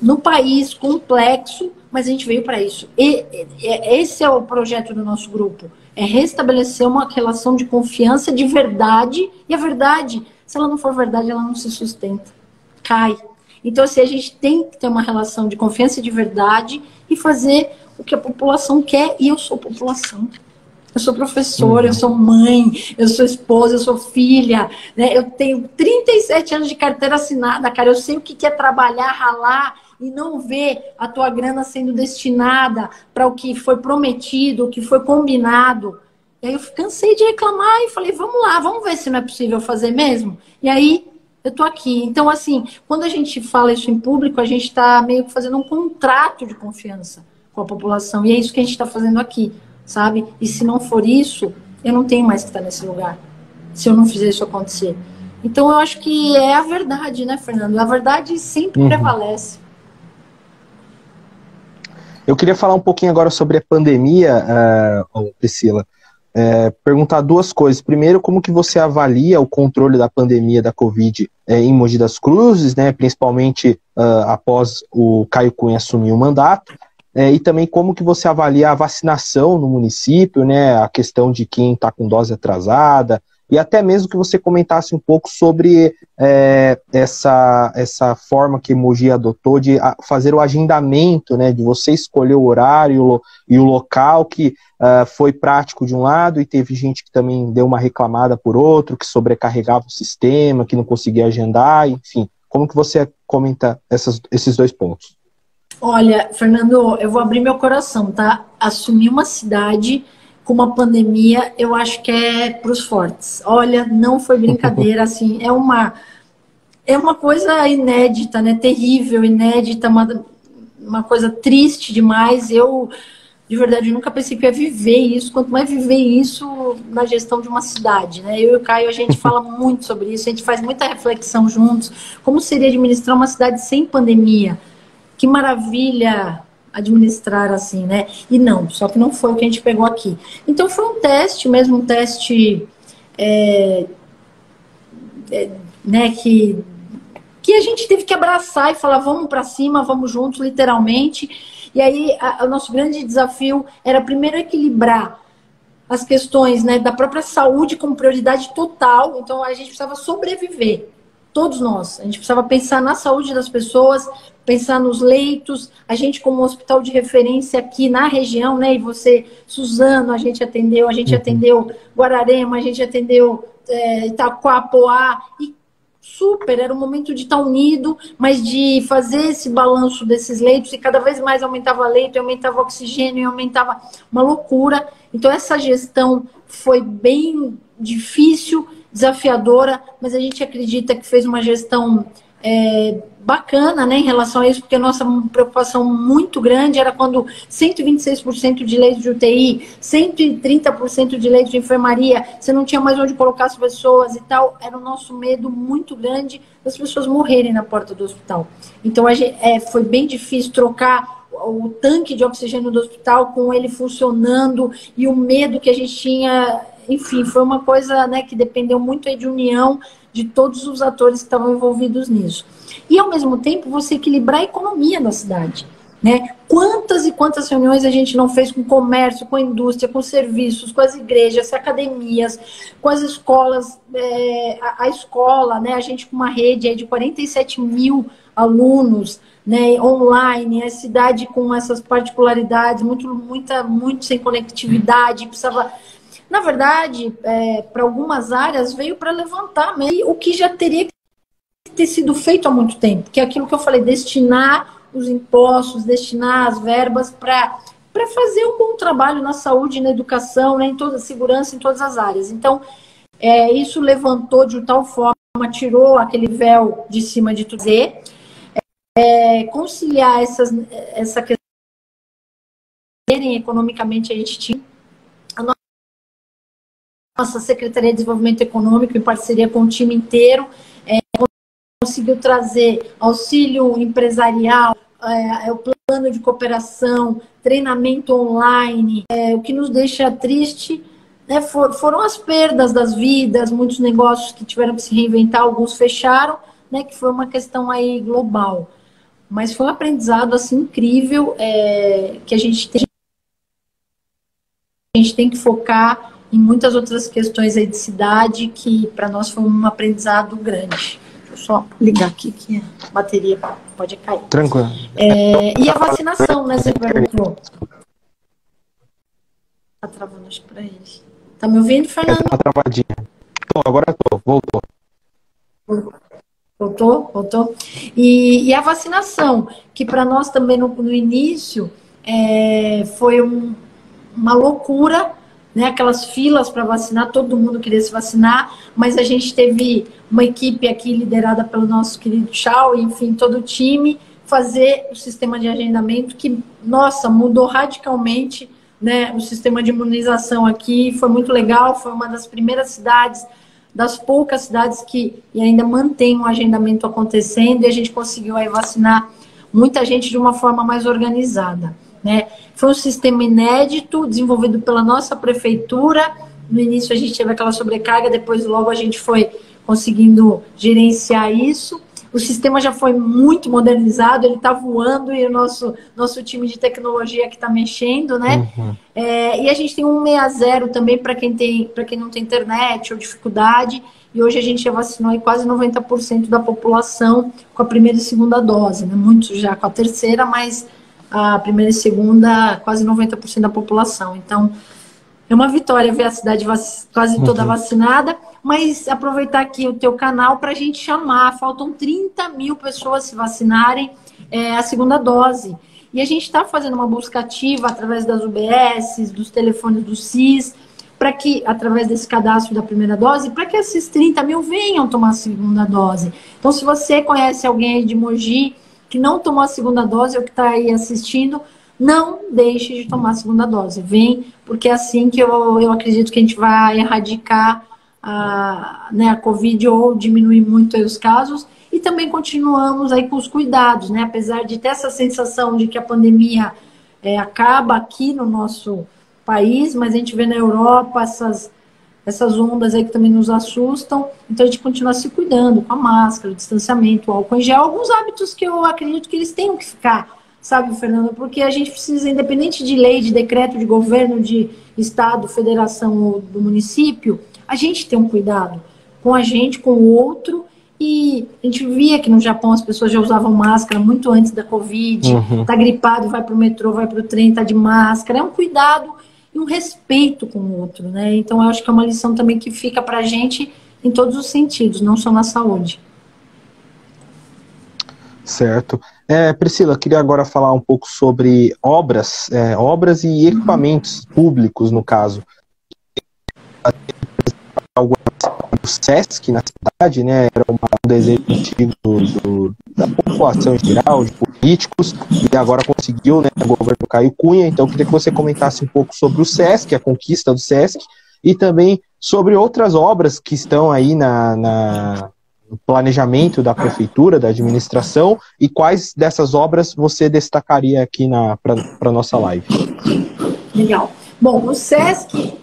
Speaker 1: no país complexo, mas a gente veio para isso. Esse é o projeto do nosso grupo, é restabelecer uma relação de confiança de verdade, e a verdade, se ela não for verdade, ela não se sustenta, cai. Então, assim, a gente tem que ter uma relação de confiança e de verdade e fazer o que a população quer, e eu sou população. Eu sou professora, eu sou mãe, eu sou esposa, eu sou filha, né? Eu tenho 37 anos de carteira assinada, cara, eu sei o que é trabalhar, ralar, e não ver a tua grana sendo destinada para o que foi prometido, o que foi combinado. E aí eu cansei de reclamar e falei, vamos lá, vamos ver se não é possível fazer mesmo. E aí eu tô aqui. Então, assim, quando a gente fala isso em público, a gente está meio que fazendo um contrato de confiança com a população. E é isso que a gente está fazendo aqui, sabe? E se não for isso, eu não tenho mais que estar nesse lugar, se eu não fizer isso acontecer. Então, eu acho que é a verdade, né, Fernando? A verdade sempre prevalece.
Speaker 2: Eu queria falar um pouquinho agora sobre a pandemia, Priscila. Perguntar duas coisas. Primeiro, como que você avalia o controle da pandemia da Covid em Mogi das Cruzes, né, principalmente após o Caio Cunha assumir o mandato, e também como que você avalia a vacinação no município, né, a questão de quem está com dose atrasada, e até mesmo que você comentasse um pouco sobre essa forma que Mogi adotou de fazer o agendamento, né, de você escolher o horário e o local, que foi prático de um lado e teve gente que também deu uma reclamada por outro, que sobrecarregava o sistema, que não conseguia agendar, enfim. Como que você comenta esses dois pontos?
Speaker 1: Olha, Fernando, eu vou abrir meu coração, tá? Assumir uma cidade com uma pandemia, eu acho que é para os fortes. Olha, não foi brincadeira, assim, é uma coisa inédita, né? Terrível, inédita, uma coisa triste demais. Eu, de verdade, nunca pensei que ia viver isso, quanto mais viver isso na gestão de uma cidade, né? Eu e o Caio, a gente fala muito sobre isso, a gente faz muita reflexão juntos. Como seria administrar uma cidade sem pandemia? Que maravilha administrar assim, né? E não, só que não foi o que a gente pegou aqui. Então foi um teste mesmo, um teste né, que a gente teve que abraçar e falar, vamos para cima, vamos juntos, literalmente. E aí o nosso grande desafio era primeiro equilibrar as questões, né, da própria saúde como prioridade total. Então a gente precisava sobreviver, todos nós. A gente precisava pensar na saúde das pessoas, pensar nos leitos, a gente como hospital de referência aqui na região, né, e você, Suzano, a gente atendeu Guararema, a gente atendeu Itaquapoá, e super, era o momento de estar unido, mas de fazer esse balanço desses leitos, e cada vez mais aumentava leito, e aumentava oxigênio, e aumentava uma loucura. Então, essa gestão foi bem difícil, desafiadora, mas a gente acredita que fez uma gestão bacana, né, em relação a isso, porque a nossa preocupação muito grande era quando 126% de leitos de UTI, 130% de leitos de enfermaria, você não tinha mais onde colocar as pessoas e tal, era o nosso medo muito grande das pessoas morrerem na porta do hospital. Então, foi bem difícil trocar o tanque de oxigênio do hospital com ele funcionando e o medo que a gente tinha, enfim, foi uma coisa, né, que dependeu muito aí de união de todos os atores que estavam envolvidos nisso. E, ao mesmo tempo, você equilibrar a economia da cidade, né? Quantas e quantas reuniões a gente não fez com o comércio, com a indústria, com os serviços, com as igrejas, academias, com as escolas, a escola, né? A gente com uma rede aí de 47 mil alunos, né, online, a cidade com essas particularidades, muito sem conectividade, precisava... Na verdade, para algumas áreas, veio para levantar o que já teria que ter sido feito há muito tempo, que é aquilo que eu falei, destinar os impostos, destinar as verbas para fazer um bom trabalho na saúde, na educação, né, em toda a segurança, em todas as áreas. Então, isso levantou de tal forma, tirou aquele véu de cima de tudo, conciliar essa questão economicamente a gente tinha. Nossa Secretaria de Desenvolvimento Econômico, em parceria com o time inteiro, conseguiu trazer auxílio empresarial, o plano de cooperação, treinamento online. O que nos deixa triste, né, foram as perdas das vidas, muitos negócios que tiveram que se reinventar, alguns fecharam, né, que foi uma questão aí global. Mas foi um aprendizado assim, incrível, que a gente tem que focar em muitas outras questões aí de cidade, que para nós foi um aprendizado grande. Deixa eu só ligar aqui que a bateria pode cair.
Speaker 2: Tranquilo.
Speaker 1: E a vacinação, né, você perguntou. Tá travando, acho que para eles. Tá me ouvindo, Fernando?
Speaker 2: Tá travadinha. Agora tô, voltou.
Speaker 1: Voltou. E a vacinação, que para nós também no início foi uma loucura, né, aquelas filas para vacinar, todo mundo queria se vacinar, mas a gente teve uma equipe aqui liderada pelo nosso querido Chau, enfim, todo o time, fazer o sistema de agendamento que, nossa, mudou radicalmente, né, o sistema de imunização aqui, foi muito legal, foi uma das primeiras cidades, das poucas cidades que ainda mantém um agendamento acontecendo, e a gente conseguiu aí vacinar muita gente de uma forma mais organizada, né? Foi um sistema inédito, desenvolvido pela nossa prefeitura. No início a gente teve aquela sobrecarga, depois logo a gente foi conseguindo gerenciar isso. O sistema já foi muito modernizado, ele está voando, e o nosso time de tecnologia que está mexendo, né?
Speaker 2: Uhum.
Speaker 1: E a gente tem um 160 também para quem não tem internet ou dificuldade, e hoje a gente já vacinou aí quase 90% da população com a primeira e segunda dose, né? Muitos já com a terceira, mas a primeira e segunda, quase 90% da população. Então, é uma vitória ver a cidade quase toda vacinada, mas aproveitar aqui o teu canal para a gente chamar, faltam 30 mil pessoas se vacinarem a segunda dose. E a gente está fazendo uma busca ativa através das UBSs, dos telefones do SIS, para que, através desse cadastro da primeira dose, para que esses 30 mil venham tomar a segunda dose. Então, se você conhece alguém aí de Mogi que não tomou a segunda dose, ou que está aí assistindo, não deixe de tomar a segunda dose. Vem, porque é assim que eu acredito que a gente vai erradicar a Covid, ou diminuir muito aí os casos, e também continuamos aí com os cuidados, né? Apesar de ter essa sensação de que a pandemia acaba aqui no nosso país, mas a gente vê na Europa essas ondas aí que também nos assustam, então a gente continua se cuidando com a máscara, o distanciamento, o álcool em gel, alguns hábitos que eu acredito que eles tenham que ficar, sabe, Fernando, porque a gente precisa, independente de lei, de decreto, de governo, de estado, federação ou do município, a gente tem um cuidado com a gente, com o outro, e a gente via que no Japão as pessoas já usavam máscara muito antes da Covid, tá gripado, vai pro metrô, vai pro trem, tá de máscara, é um cuidado e um respeito com o outro, né? Então, eu acho que é uma lição também que fica pra gente em todos os sentidos, não só na saúde.
Speaker 2: Certo. Priscila, queria agora falar um pouco sobre obras e equipamentos públicos, no caso. O SESC na cidade, né, era um desejo antigo da população em geral, de políticos, e agora conseguiu, né, o governo Caio Cunha. Então eu queria que você comentasse um pouco sobre o SESC, a conquista do SESC, e também sobre outras obras que estão aí no planejamento da prefeitura, da administração, e quais dessas obras você destacaria aqui para a nossa live.
Speaker 1: Legal. Bom, o SESC,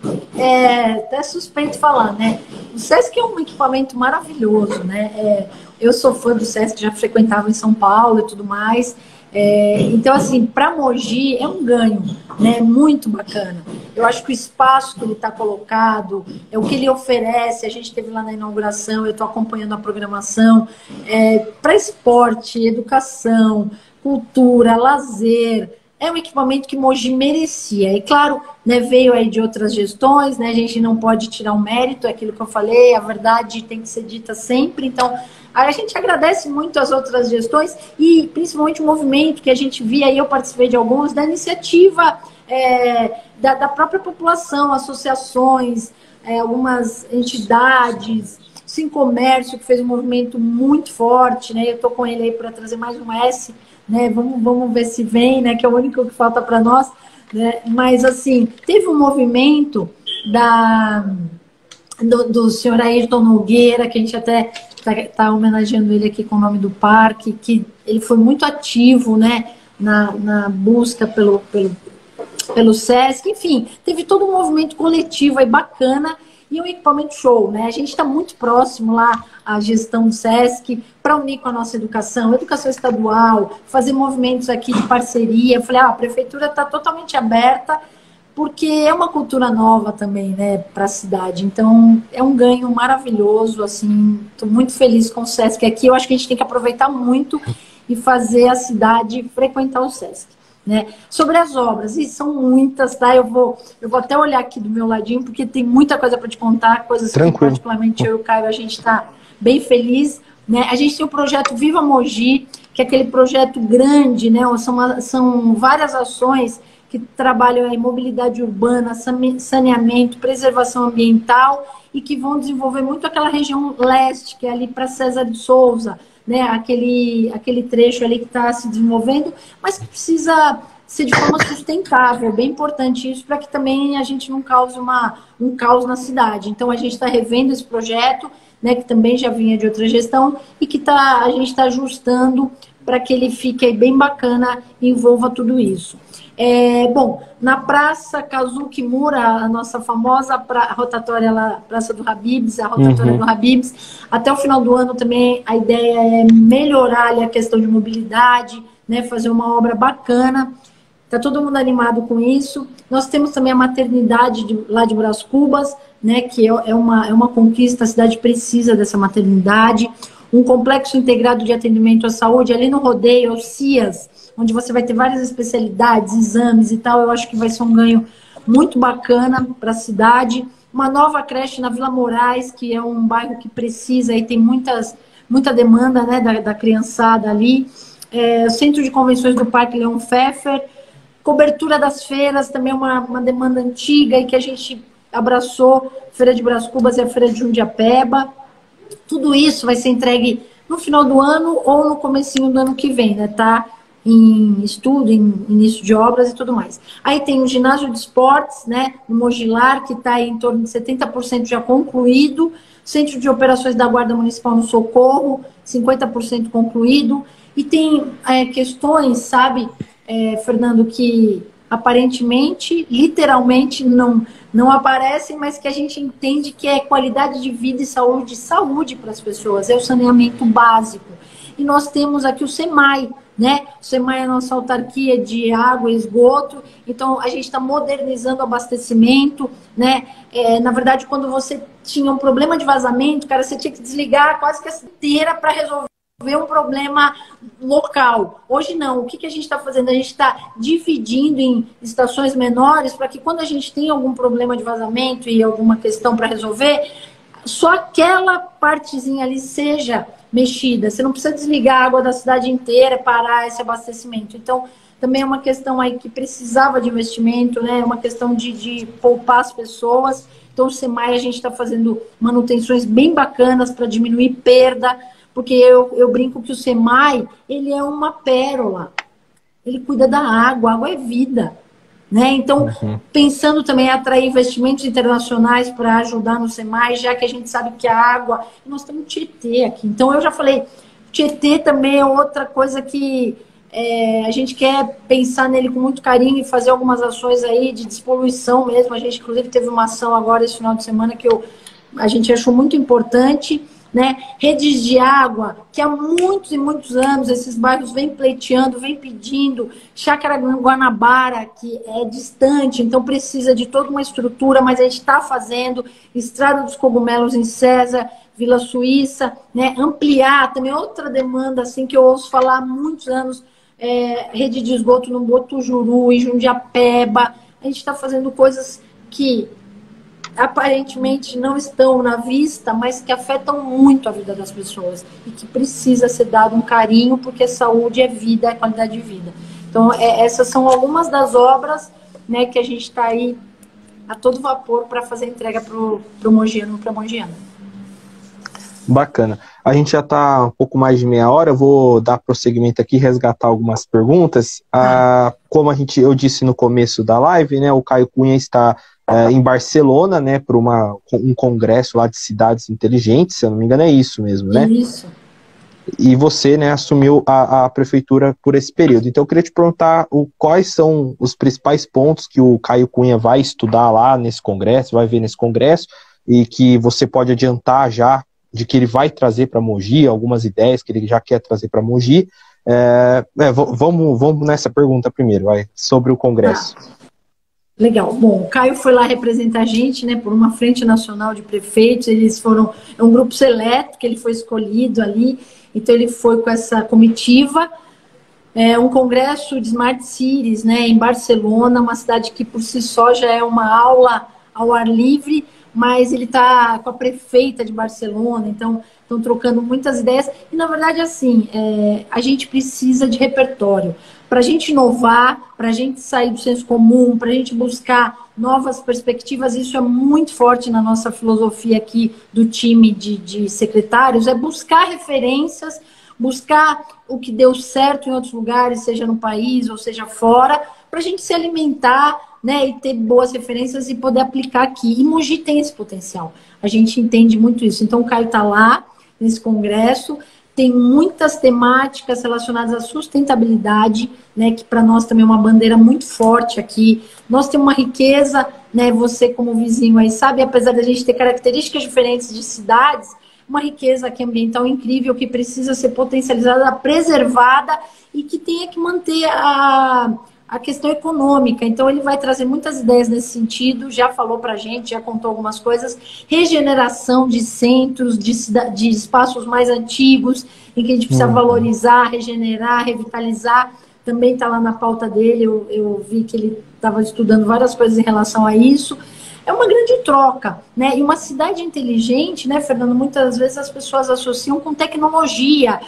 Speaker 1: até suspeito falar, né? O SESC é um equipamento maravilhoso, né? Eu sou fã do SESC, já frequentava em São Paulo e tudo mais. Então, assim, para Mogi é um ganho, né? Muito bacana. Eu acho que o espaço que ele está colocado, o que ele oferece, a gente esteve lá na inauguração, eu estou acompanhando a programação, para esporte, educação, cultura, lazer. É um equipamento que Mogi merecia. E claro, né, veio aí de outras gestões, né, a gente não pode tirar o mérito, é aquilo que eu falei, a verdade tem que ser dita sempre. Então, a gente agradece muito as outras gestões e principalmente o movimento que a gente via, e eu participei de alguns, da iniciativa da própria população, associações, algumas entidades, Sim Comércio, que fez um movimento muito forte, né? Eu estou com ele aí para trazer mais um S, né? Vamos ver se vem, né? Que é o único que falta para nós, né? Mas assim, teve um movimento do senhor Ayrton Nogueira, que a gente até está homenageando ele aqui com o nome do parque, que ele foi muito ativo, né? Na busca pelo SESC, enfim, teve todo um movimento coletivo aí bacana. E um equipamento show, né? A gente está muito próximo lá à gestão do SESC para unir com a nossa educação estadual, fazer movimentos aqui de parceria. Eu falei, a prefeitura está totalmente aberta, porque é uma cultura nova também, né, para a cidade. Então, é um ganho maravilhoso, assim, estou muito feliz com o SESC aqui. Eu acho que a gente tem que aproveitar muito e fazer a cidade frequentar o SESC. Né? Sobre as obras, e são muitas, tá? Eu vou até olhar aqui do meu ladinho, porque tem muita coisa para te contar, coisas que particularmente eu e o Caio, a gente está bem feliz, né? A gente tem o projeto Viva Mogi, que é aquele projeto grande, né? São várias ações que trabalham em mobilidade urbana, saneamento, preservação ambiental, e que vão desenvolver muito aquela região leste, que é ali para César de Souza, né, aquele trecho ali que está se desenvolvendo, mas que precisa ser de forma sustentável, bem importante isso, para que também a gente não cause um caos na cidade. Então, a gente está revendo esse projeto, né, que também já vinha de outra gestão, e que a gente está ajustando para que ele fique aí bem bacana e envolva tudo isso. Bom, na Praça Kazuki Mura, a nossa famosa rotatória lá, Praça do Habib's, a rotatória do Habib's, até o final do ano também a ideia é melhorar ali a questão de mobilidade, né, fazer uma obra bacana. Está todo mundo animado com isso. Nós temos também a maternidade lá de Brás Cubas, né, que é uma conquista, a cidade precisa dessa maternidade. Um complexo integrado de atendimento à saúde, ali no Rodeio, o CIAS, onde você vai ter várias especialidades, exames e tal. Eu acho que vai ser um ganho muito bacana para a cidade. Uma nova creche na Vila Moraes, que é um bairro que precisa, e tem muita demanda, né, da criançada ali. O Centro de Convenções do Parque Leon Pfeffer. Cobertura das feiras, também uma demanda antiga e que a gente abraçou, Feira de Brás Cubas e a Feira de Jundiapeba. Tudo isso vai ser entregue no final do ano ou no comecinho do ano que vem, né? Tá em estudo, em início de obras e tudo mais. Aí tem o ginásio de esportes, né? No Mogilar, que está em torno de 70% já concluído. Centro de Operações da Guarda Municipal no Socorro, 50% concluído. E tem questões, sabe, Fernando, que aparentemente, literalmente, não aparecem, mas que a gente entende que é qualidade de vida e saúde para as pessoas, é o saneamento básico. E nós temos aqui o SEMAI, né? O SEMAI é a nossa autarquia de água e esgoto, então a gente está modernizando o abastecimento, né? Na verdade, quando você tinha um problema de vazamento, cara, você tinha que desligar quase que a inteira para resolver um problema local. Hoje não. O que a gente está fazendo? A gente está dividindo em estações menores para que quando a gente tem algum problema de vazamento e alguma questão para resolver, só aquela partezinha ali seja mexida. Você não precisa desligar a água da cidade inteira, parar esse abastecimento. Então, também é uma questão aí que precisava de investimento, né? É uma questão de poupar as pessoas. Então, o SEMAI, a gente está fazendo manutenções bem bacanas para diminuir perda, porque eu brinco que o SEMAI, ele é uma pérola. Ele cuida da água, a água é vida. Né? Então, pensando também em atrair investimentos internacionais para ajudar no SEMAI, já que a gente sabe que a água... Nós temos Tietê aqui. Então, eu já falei, Tietê também é outra coisa que a gente quer pensar nele com muito carinho e fazer algumas ações aí de despoluição mesmo. A gente, inclusive, teve uma ação agora esse final de semana que a gente achou muito importante, né? Redes de água, que há muitos e muitos anos esses bairros vêm pleiteando, vêm pedindo. Chácara Guanabara, que é distante, então precisa de toda uma estrutura, mas a gente está fazendo. Estrada dos Cogumelos em César, Vila Suíça, né? Ampliar também outra demanda assim que eu ouço falar há muitos anos, rede de esgoto no Botujuru, em Jundiapeba. A gente está fazendo coisas que aparentemente não estão na vista, mas que afetam muito a vida das pessoas e que precisa ser dado um carinho, porque saúde é vida, é qualidade de vida. Então, essas são algumas das obras, né, que a gente está aí a todo vapor para fazer entrega para o mogiano, para a mogiana.
Speaker 2: Bacana. A gente já está um pouco mais de meia hora, eu vou dar prosseguimento aqui, resgatar algumas perguntas. Como eu disse no começo da live, né, o Caio Cunha está em Barcelona, né, para um congresso lá de cidades inteligentes, se eu não me engano é isso mesmo, né?
Speaker 1: Isso.
Speaker 2: E você, né, assumiu a prefeitura por esse período. Então eu queria te perguntar quais são os principais pontos que o Caio Cunha vai estudar lá nesse congresso, vai ver nesse congresso, e que você pode adiantar já de que ele vai trazer para Mogi, algumas ideias que ele já quer trazer para Mogi. Vamos nessa pergunta primeiro, sobre o congresso.
Speaker 1: Legal. Bom, o Caio foi lá representar a gente, né, por uma frente nacional de prefeitos. Eles foram, é um grupo seleto que ele foi escolhido ali. Então ele foi com essa comitiva. Um congresso de Smart Cities, né, em Barcelona, uma cidade que por si só já é uma aula ao ar livre, mas ele está com a prefeita de Barcelona, então estão trocando muitas ideias. E, na verdade, assim, a gente precisa de repertório. Para a gente inovar, para a gente sair do senso comum, para a gente buscar novas perspectivas, isso é muito forte na nossa filosofia aqui do time de secretários, é buscar referências, buscar o que deu certo em outros lugares, seja no país ou seja fora, para a gente se alimentar, né, e ter boas referências e poder aplicar aqui. E Mogi tem esse potencial. A gente entende muito isso. Então, o Caio está lá, nesse congresso, tem muitas temáticas relacionadas à sustentabilidade, né, que para nós também é uma bandeira muito forte aqui. Nós temos uma riqueza, né, você como vizinho aí sabe, apesar da gente ter características diferentes de cidades, uma riqueza aqui ambiental incrível que precisa ser potencializada, preservada e que tenha que manter a questão econômica. Então, ele vai trazer muitas ideias nesse sentido, já falou para a gente, já contou algumas coisas, regeneração de centros, de espaços mais antigos, em que a gente precisa valorizar, regenerar, revitalizar, também está lá na pauta dele, eu vi que ele estava estudando várias coisas em relação a isso. É uma grande troca, né? E uma cidade inteligente, né, Fernando? Muitas vezes as pessoas associam com tecnologia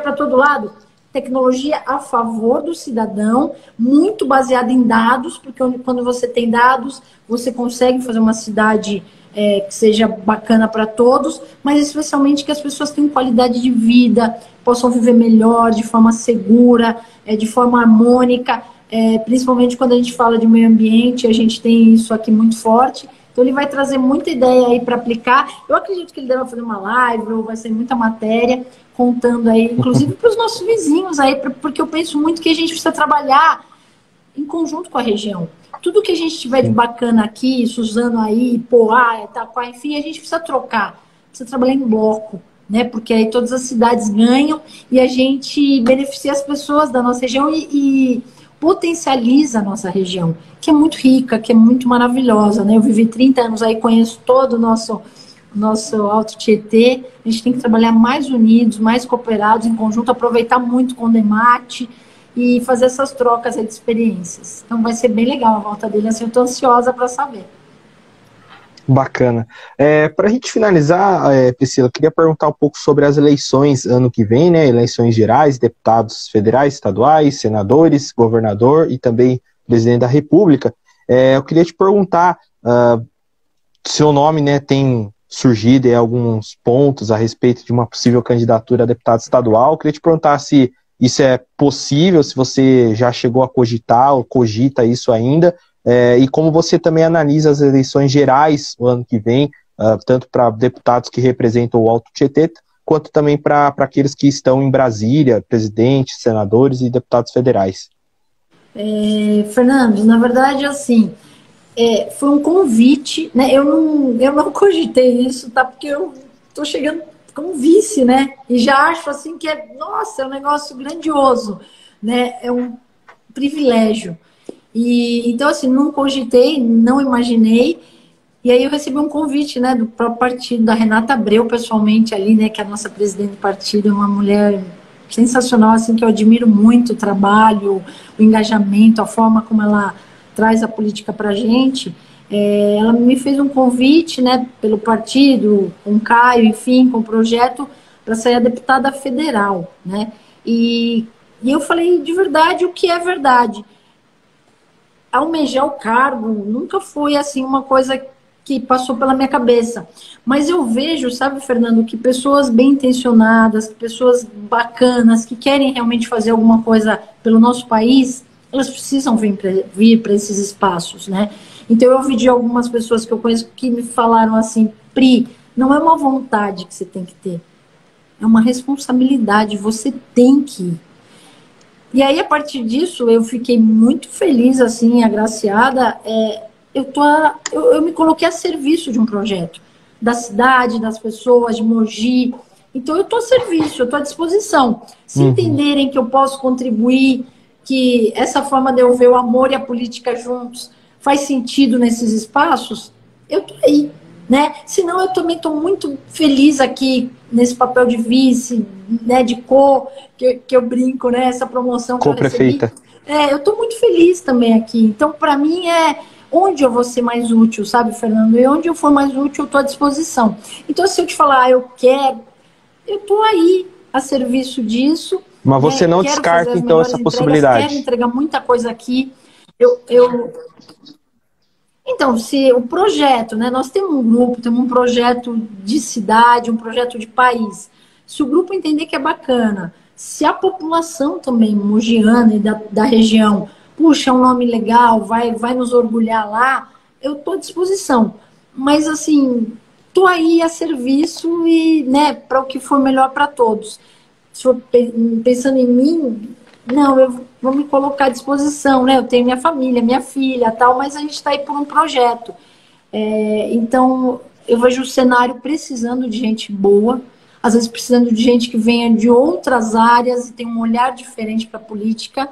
Speaker 1: para todo lado. Tecnologia a favor do cidadão, muito baseada em dados, porque quando você tem dados, você consegue fazer uma cidade que seja bacana para todos, mas especialmente que as pessoas tenham qualidade de vida, possam viver melhor, de forma segura, de forma harmônica. Principalmente quando a gente fala de meio ambiente, a gente tem isso aqui muito forte. Então ele vai trazer muita ideia aí para aplicar. Eu acredito que ele deve fazer uma live, ou vai ser muita matéria, contando aí, inclusive para os nossos vizinhos aí, porque eu penso muito que a gente precisa trabalhar em conjunto com a região. Tudo que a gente tiver de bacana aqui, Suzano aí, Poá, Itaquá, enfim, a gente precisa trocar, precisa trabalhar em bloco, né? Porque aí todas as cidades ganham e a gente beneficia as pessoas da nossa região e potencializa a nossa região, que é muito rica, que é muito maravilhosa, né? Eu vivi 30 anos aí, conheço todo o nosso Alto Tietê. A gente tem que trabalhar mais unidos, mais cooperados, em conjunto, aproveitar muito com o Condemate e fazer essas trocas aí de experiências. Então vai ser bem legal a volta dele, assim, eu estou ansiosa para saber.
Speaker 2: Bacana. Para a gente finalizar, Priscila, eu queria perguntar um pouco sobre as eleições ano que vem, né? Eleições gerais, deputados federais, estaduais, senadores, governador e também presidente da República. Eu queria te perguntar, seu nome, né, tem surgido em alguns pontos a respeito de uma possível candidatura a deputado estadual. Eu queria te perguntar se isso é possível, se você já chegou a cogitar ou cogita isso ainda. E como você também analisa as eleições gerais o ano que vem, tanto para deputados que representam o Alto Tietê, quanto também para aqueles que estão em Brasília, presidentes, senadores e deputados federais.
Speaker 1: Fernando, na verdade, assim, foi um convite, né? Eu não cogitei isso, tá? Porque eu tô chegando como vice, né? E já acho assim que nossa, é um negócio grandioso, né? É um privilégio. E então, assim, não cogitei, não imaginei. E aí eu recebi um convite, né, do próprio partido, da Renata Abreu, pessoalmente ali, né, que é a nossa presidente do partido, é uma mulher sensacional, assim, que eu admiro muito o trabalho, o engajamento, a forma como ela traz a política para a gente. Ela me fez um convite, né, pelo partido, com o Caio, enfim, com o projeto, para ser a deputada federal, né, e eu falei de verdade o que é verdade. Almejar o cargo nunca foi assim uma coisa que passou pela minha cabeça. Mas eu vejo, sabe, Fernando, que pessoas bem intencionadas, pessoas bacanas, que querem realmente fazer alguma coisa pelo nosso país, elas precisam vir para esses espaços, né? Então eu ouvi de algumas pessoas que eu conheço que me falaram assim, Pri, não é uma vontade que você tem que ter, é uma responsabilidade, você tem que ir. E aí, a partir disso, eu fiquei muito feliz, assim, agraciada. Eu me coloquei a serviço de um projeto, da cidade, das pessoas, de Mogi. Então, eu estou a serviço, eu estou à disposição. Se entenderem que eu posso contribuir, que essa forma de eu ver o amor e a política juntos faz sentido nesses espaços, eu estou aí. Né? Senão eu também estou muito feliz aqui nesse papel de vice, né, de que eu brinco, né, essa promoção que eu recebi.
Speaker 2: Co-prefeita.
Speaker 1: Eu estou muito feliz também aqui. Então, para mim, onde eu vou ser mais útil, sabe, Fernando? E onde eu for mais útil, eu estou à disposição. Então, se eu te falar, eu estou aí a serviço disso.
Speaker 2: Mas você não descarta, então, essa possibilidade.
Speaker 1: Quero entregar muita coisa aqui. Então, se o projeto, né, nós temos um grupo, temos um projeto de cidade, um projeto de país. Se o grupo entender que é bacana, se a população também mogiana e da região, puxa, é um nome legal, vai nos orgulhar lá, eu estou à disposição. Mas, assim, estou aí a serviço e, né, para o que for melhor para todos. Se for pensando em mim, não, eu vou me colocar à disposição, né? Eu tenho minha família, minha filha, tal, mas a gente está aí por um projeto. Então, eu vejo o cenário precisando de gente boa, às vezes precisando de gente que venha de outras áreas e tem um olhar diferente para a política,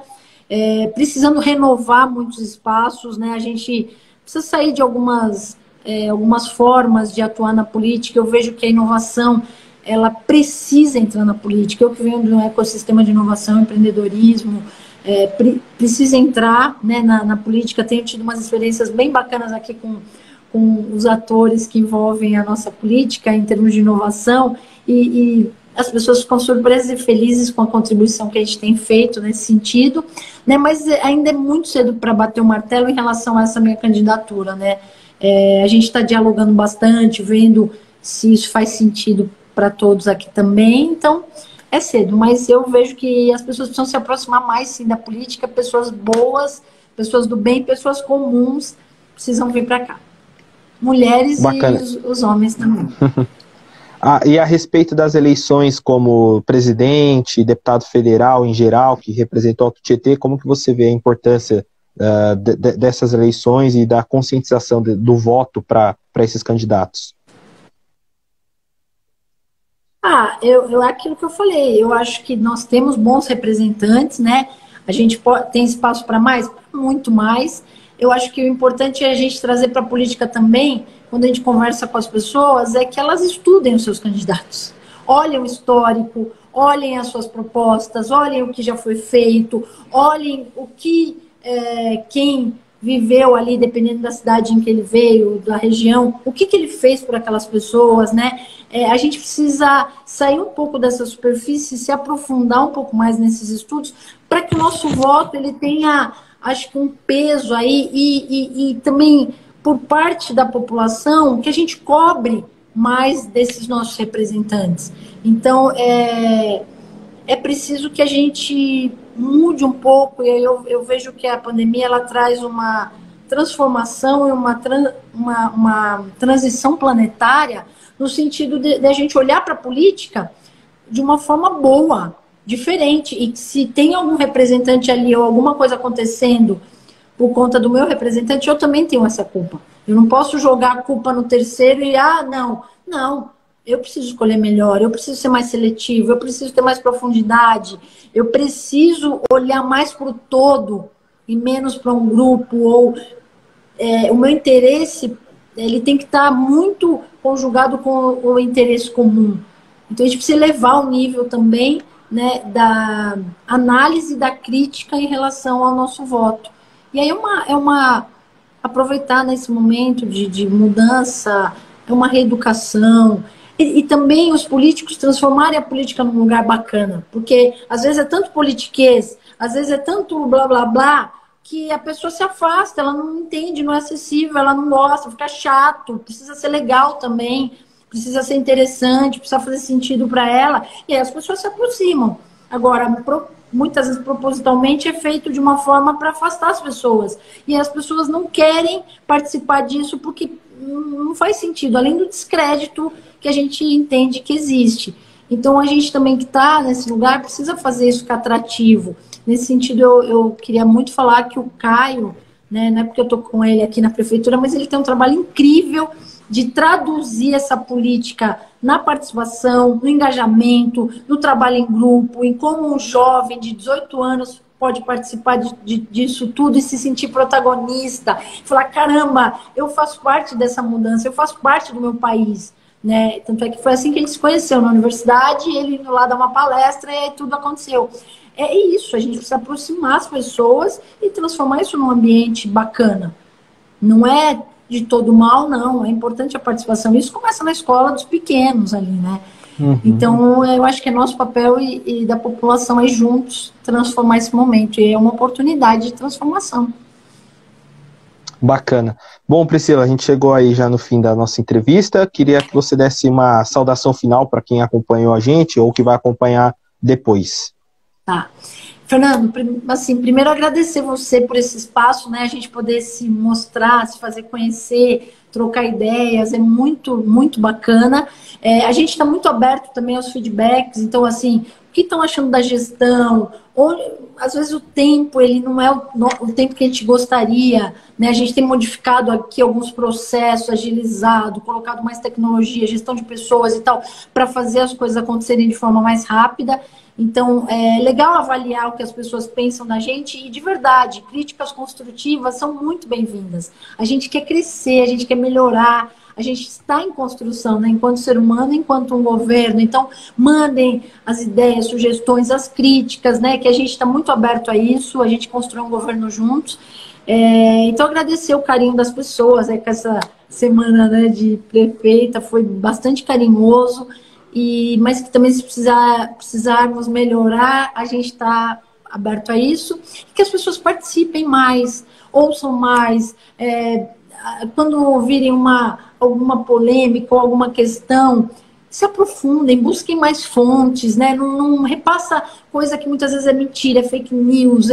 Speaker 1: precisando renovar muitos espaços, né? A gente precisa sair de algumas formas de atuar na política. Eu vejo que a inovação ela precisa entrar na política. Eu que venho de um ecossistema de inovação, empreendedorismo, precisa entrar, né, na política. Tenho tido umas experiências bem bacanas aqui com os atores que envolvem a nossa política em termos de inovação e as pessoas ficam surpresas e felizes com a contribuição que a gente tem feito nesse sentido, né, mas ainda é muito cedo para bater o martelo em relação a essa minha candidatura, né. A gente está dialogando bastante, vendo se isso faz sentido para todos aqui também, então é cedo, mas eu vejo que as pessoas precisam se aproximar mais sim da política, pessoas boas, pessoas do bem, pessoas comuns precisam vir para cá. Mulheres Bacana. E os homens também.
Speaker 2: E a respeito das eleições como presidente, deputado federal em geral, que representou o Alto Tietê, como que você vê a importância dessas eleições e da conscientização do voto para esses candidatos?
Speaker 1: Aquilo que eu falei, eu acho que nós temos bons representantes, né? A gente tem espaço para mais? Muito mais. Eu acho que o importante é a gente trazer para a política também, quando a gente conversa com as pessoas, é que elas estudem os seus candidatos. Olhem o histórico, olhem as suas propostas, olhem o que já foi feito, olhem o que quem viveu ali, dependendo da cidade em que ele veio, da região, o que ele fez por aquelas pessoas, né? A gente precisa sair um pouco dessa superfície, se aprofundar um pouco mais nesses estudos, para que o nosso voto ele tenha, acho que, um peso aí e também por parte da população que a gente cobre mais desses nossos representantes. Então, é preciso que a gente mude um pouco, e eu vejo que a pandemia ela traz uma transformação e uma transição planetária no sentido de a gente olhar para a política de uma forma boa, diferente, e que se tem algum representante ali ou alguma coisa acontecendo por conta do meu representante, eu também tenho essa culpa. Eu não posso jogar a culpa no terceiro e, não, eu preciso escolher melhor, eu preciso ser mais seletivo, eu preciso ter mais profundidade, eu preciso olhar mais para o todo e menos para um grupo, ou o meu interesse, ele tem que estar muito conjugado com o interesse comum. Então a gente precisa elevar o nível também, né, da análise, da crítica em relação ao nosso voto. E aí aproveitar nesse momento de mudança, é uma reeducação, e também os políticos transformarem a política num lugar bacana, porque às vezes é tanto politiquês, às vezes é tanto blá blá blá, que a pessoa se afasta, ela não entende, não é acessível, ela não gosta, fica chato, precisa ser legal também, precisa ser interessante, precisa fazer sentido para ela, e aí as pessoas se aproximam. Agora, muitas vezes propositalmente é feito de uma forma para afastar as pessoas, e as pessoas não querem participar disso porque não faz sentido, além do descrédito que a gente entende que existe. Então, a gente também que está nesse lugar precisa fazer isso ficar atrativo. Nesse sentido, eu queria muito falar que o Caio, né, não é porque eu estou com ele aqui na prefeitura, mas ele tem um trabalho incrível de traduzir essa política na participação, no engajamento, no trabalho em grupo, em como um jovem de 18 anos pode participar disso tudo e se sentir protagonista, falar, caramba, eu faço parte dessa mudança, eu faço parte do meu país, né? Tanto é que foi assim que ele se conheceu na universidade, ele indo lá dar uma palestra e aí tudo aconteceu. É isso, a gente precisa aproximar as pessoas e transformar isso num ambiente bacana. Não é de todo mal, não, é importante a participação. Isso começa na escola dos pequenos ali, né? Uhum. Então, eu acho que é nosso papel e da população aí juntos transformar esse momento. E é uma oportunidade de transformação.
Speaker 2: Bacana. Bom, Priscila, a gente chegou aí já no fim da nossa entrevista. Queria que você desse uma saudação final para quem acompanhou a gente ou que vai acompanhar depois.
Speaker 1: Tá. Fernando, assim, primeiro agradecer você por esse espaço, né? A gente poder se mostrar, se fazer conhecer, trocar ideias, é muito, muito bacana. A gente está muito aberto também aos feedbacks, então, assim, o que estão achando da gestão? Ou, às vezes, o tempo, ele não é o tempo que a gente gostaria, né? A gente tem modificado aqui alguns processos, agilizado, colocado mais tecnologia, gestão de pessoas e tal, para fazer as coisas acontecerem de forma mais rápida. Então, é legal avaliar o que as pessoas pensam da gente e, de verdade, críticas construtivas são muito bem-vindas. A gente quer crescer, a gente quer melhorar, a gente está em construção, né, enquanto ser humano, enquanto um governo. Então, mandem as ideias, sugestões, as críticas, né, que a gente está muito aberto a isso, a gente constrói um governo juntos. Então, agradecer o carinho das pessoas, que essa semana, né, de prefeita foi bastante carinhoso. Mas que também se precisarmos melhorar, a gente está aberto a isso, e que as pessoas participem mais, ouçam mais, quando ouvirem alguma polêmica ou alguma questão, se aprofundem, busquem mais fontes, né? Não repassa coisa que muitas vezes é mentira, é fake news,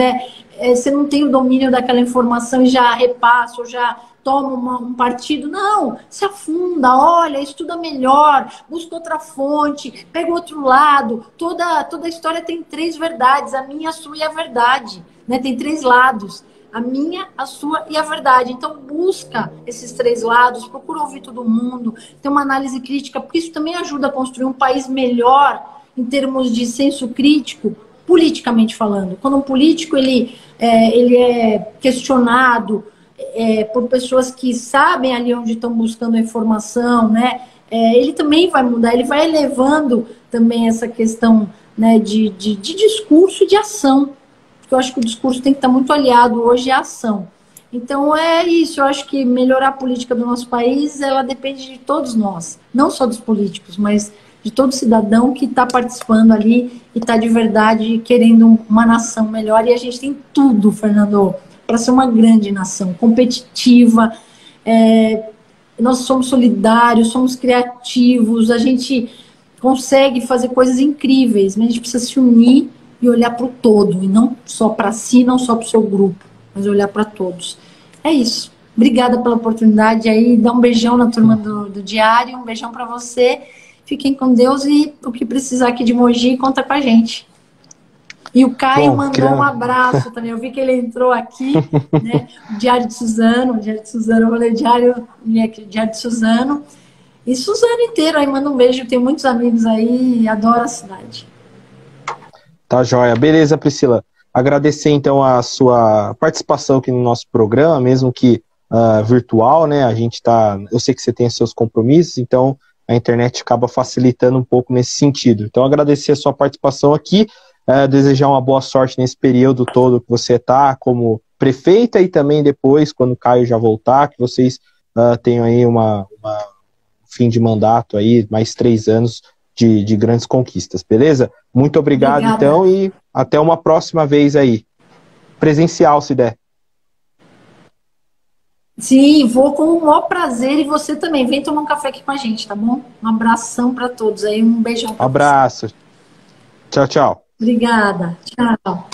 Speaker 1: você não tem o domínio daquela informação e já repassa, ou já toma um partido. Não, se afunda, olha, estuda melhor, busca outra fonte, pega outro lado. Toda a história tem 3 verdades, a minha, a sua e a verdade, né? Tem 3 lados, a minha, a sua e a verdade. Então busca esses 3 lados, procura ouvir todo mundo, ter uma análise crítica, porque isso também ajuda a construir um país melhor em termos de senso crítico, politicamente falando. Quando um político ele é questionado por pessoas que sabem ali onde estão buscando a informação, né? Ele também vai mudar, ele vai elevando também essa questão, né, de discurso e de ação, porque eu acho que o discurso tem que estar muito aliado hoje à ação. Então é isso, eu acho que melhorar a política do nosso país, ela depende de todos nós, não só dos políticos, mas de todo cidadão que está participando ali e está de verdade querendo uma nação melhor. E a gente tem tudo, Fernando, para ser uma grande nação, competitiva, nós somos solidários, somos criativos, a gente consegue fazer coisas incríveis, mas a gente precisa se unir e olhar para o todo, e não só para si, não só para o seu grupo, mas olhar para todos. É isso. Obrigada pela oportunidade aí, dá um beijão na turma do Diário, um beijão para você, fiquem com Deus e o que precisar aqui de Mogi, conta com a gente. E o Caio mandou um abraço também. Eu vi que ele entrou aqui, né? O Diário de Suzano, eu falei Diário de Suzano. E Suzano inteiro aí, manda um beijo. Tem muitos amigos aí, adoro a cidade.
Speaker 2: Tá joia. Beleza, Priscila. Agradecer então a sua participação aqui no nosso programa, mesmo que virtual, né? A gente tá. Eu sei que você tem seus compromissos, então a internet acaba facilitando um pouco nesse sentido. Então, agradecer a sua participação aqui. Desejar uma boa sorte nesse período todo que você está como prefeita e também depois, quando o Caio já voltar, que vocês tenham aí uma fim de mandato aí, mais 3 anos de grandes conquistas, beleza? Muito obrigado, então, e até uma próxima vez aí. Presencial, se der.
Speaker 1: Sim, vou com o maior prazer e você também. Vem tomar um café aqui com a gente, tá bom? Um abração para todos aí, um beijão.
Speaker 2: Abraço. Tchau, tchau.
Speaker 1: Obrigada. Tchau.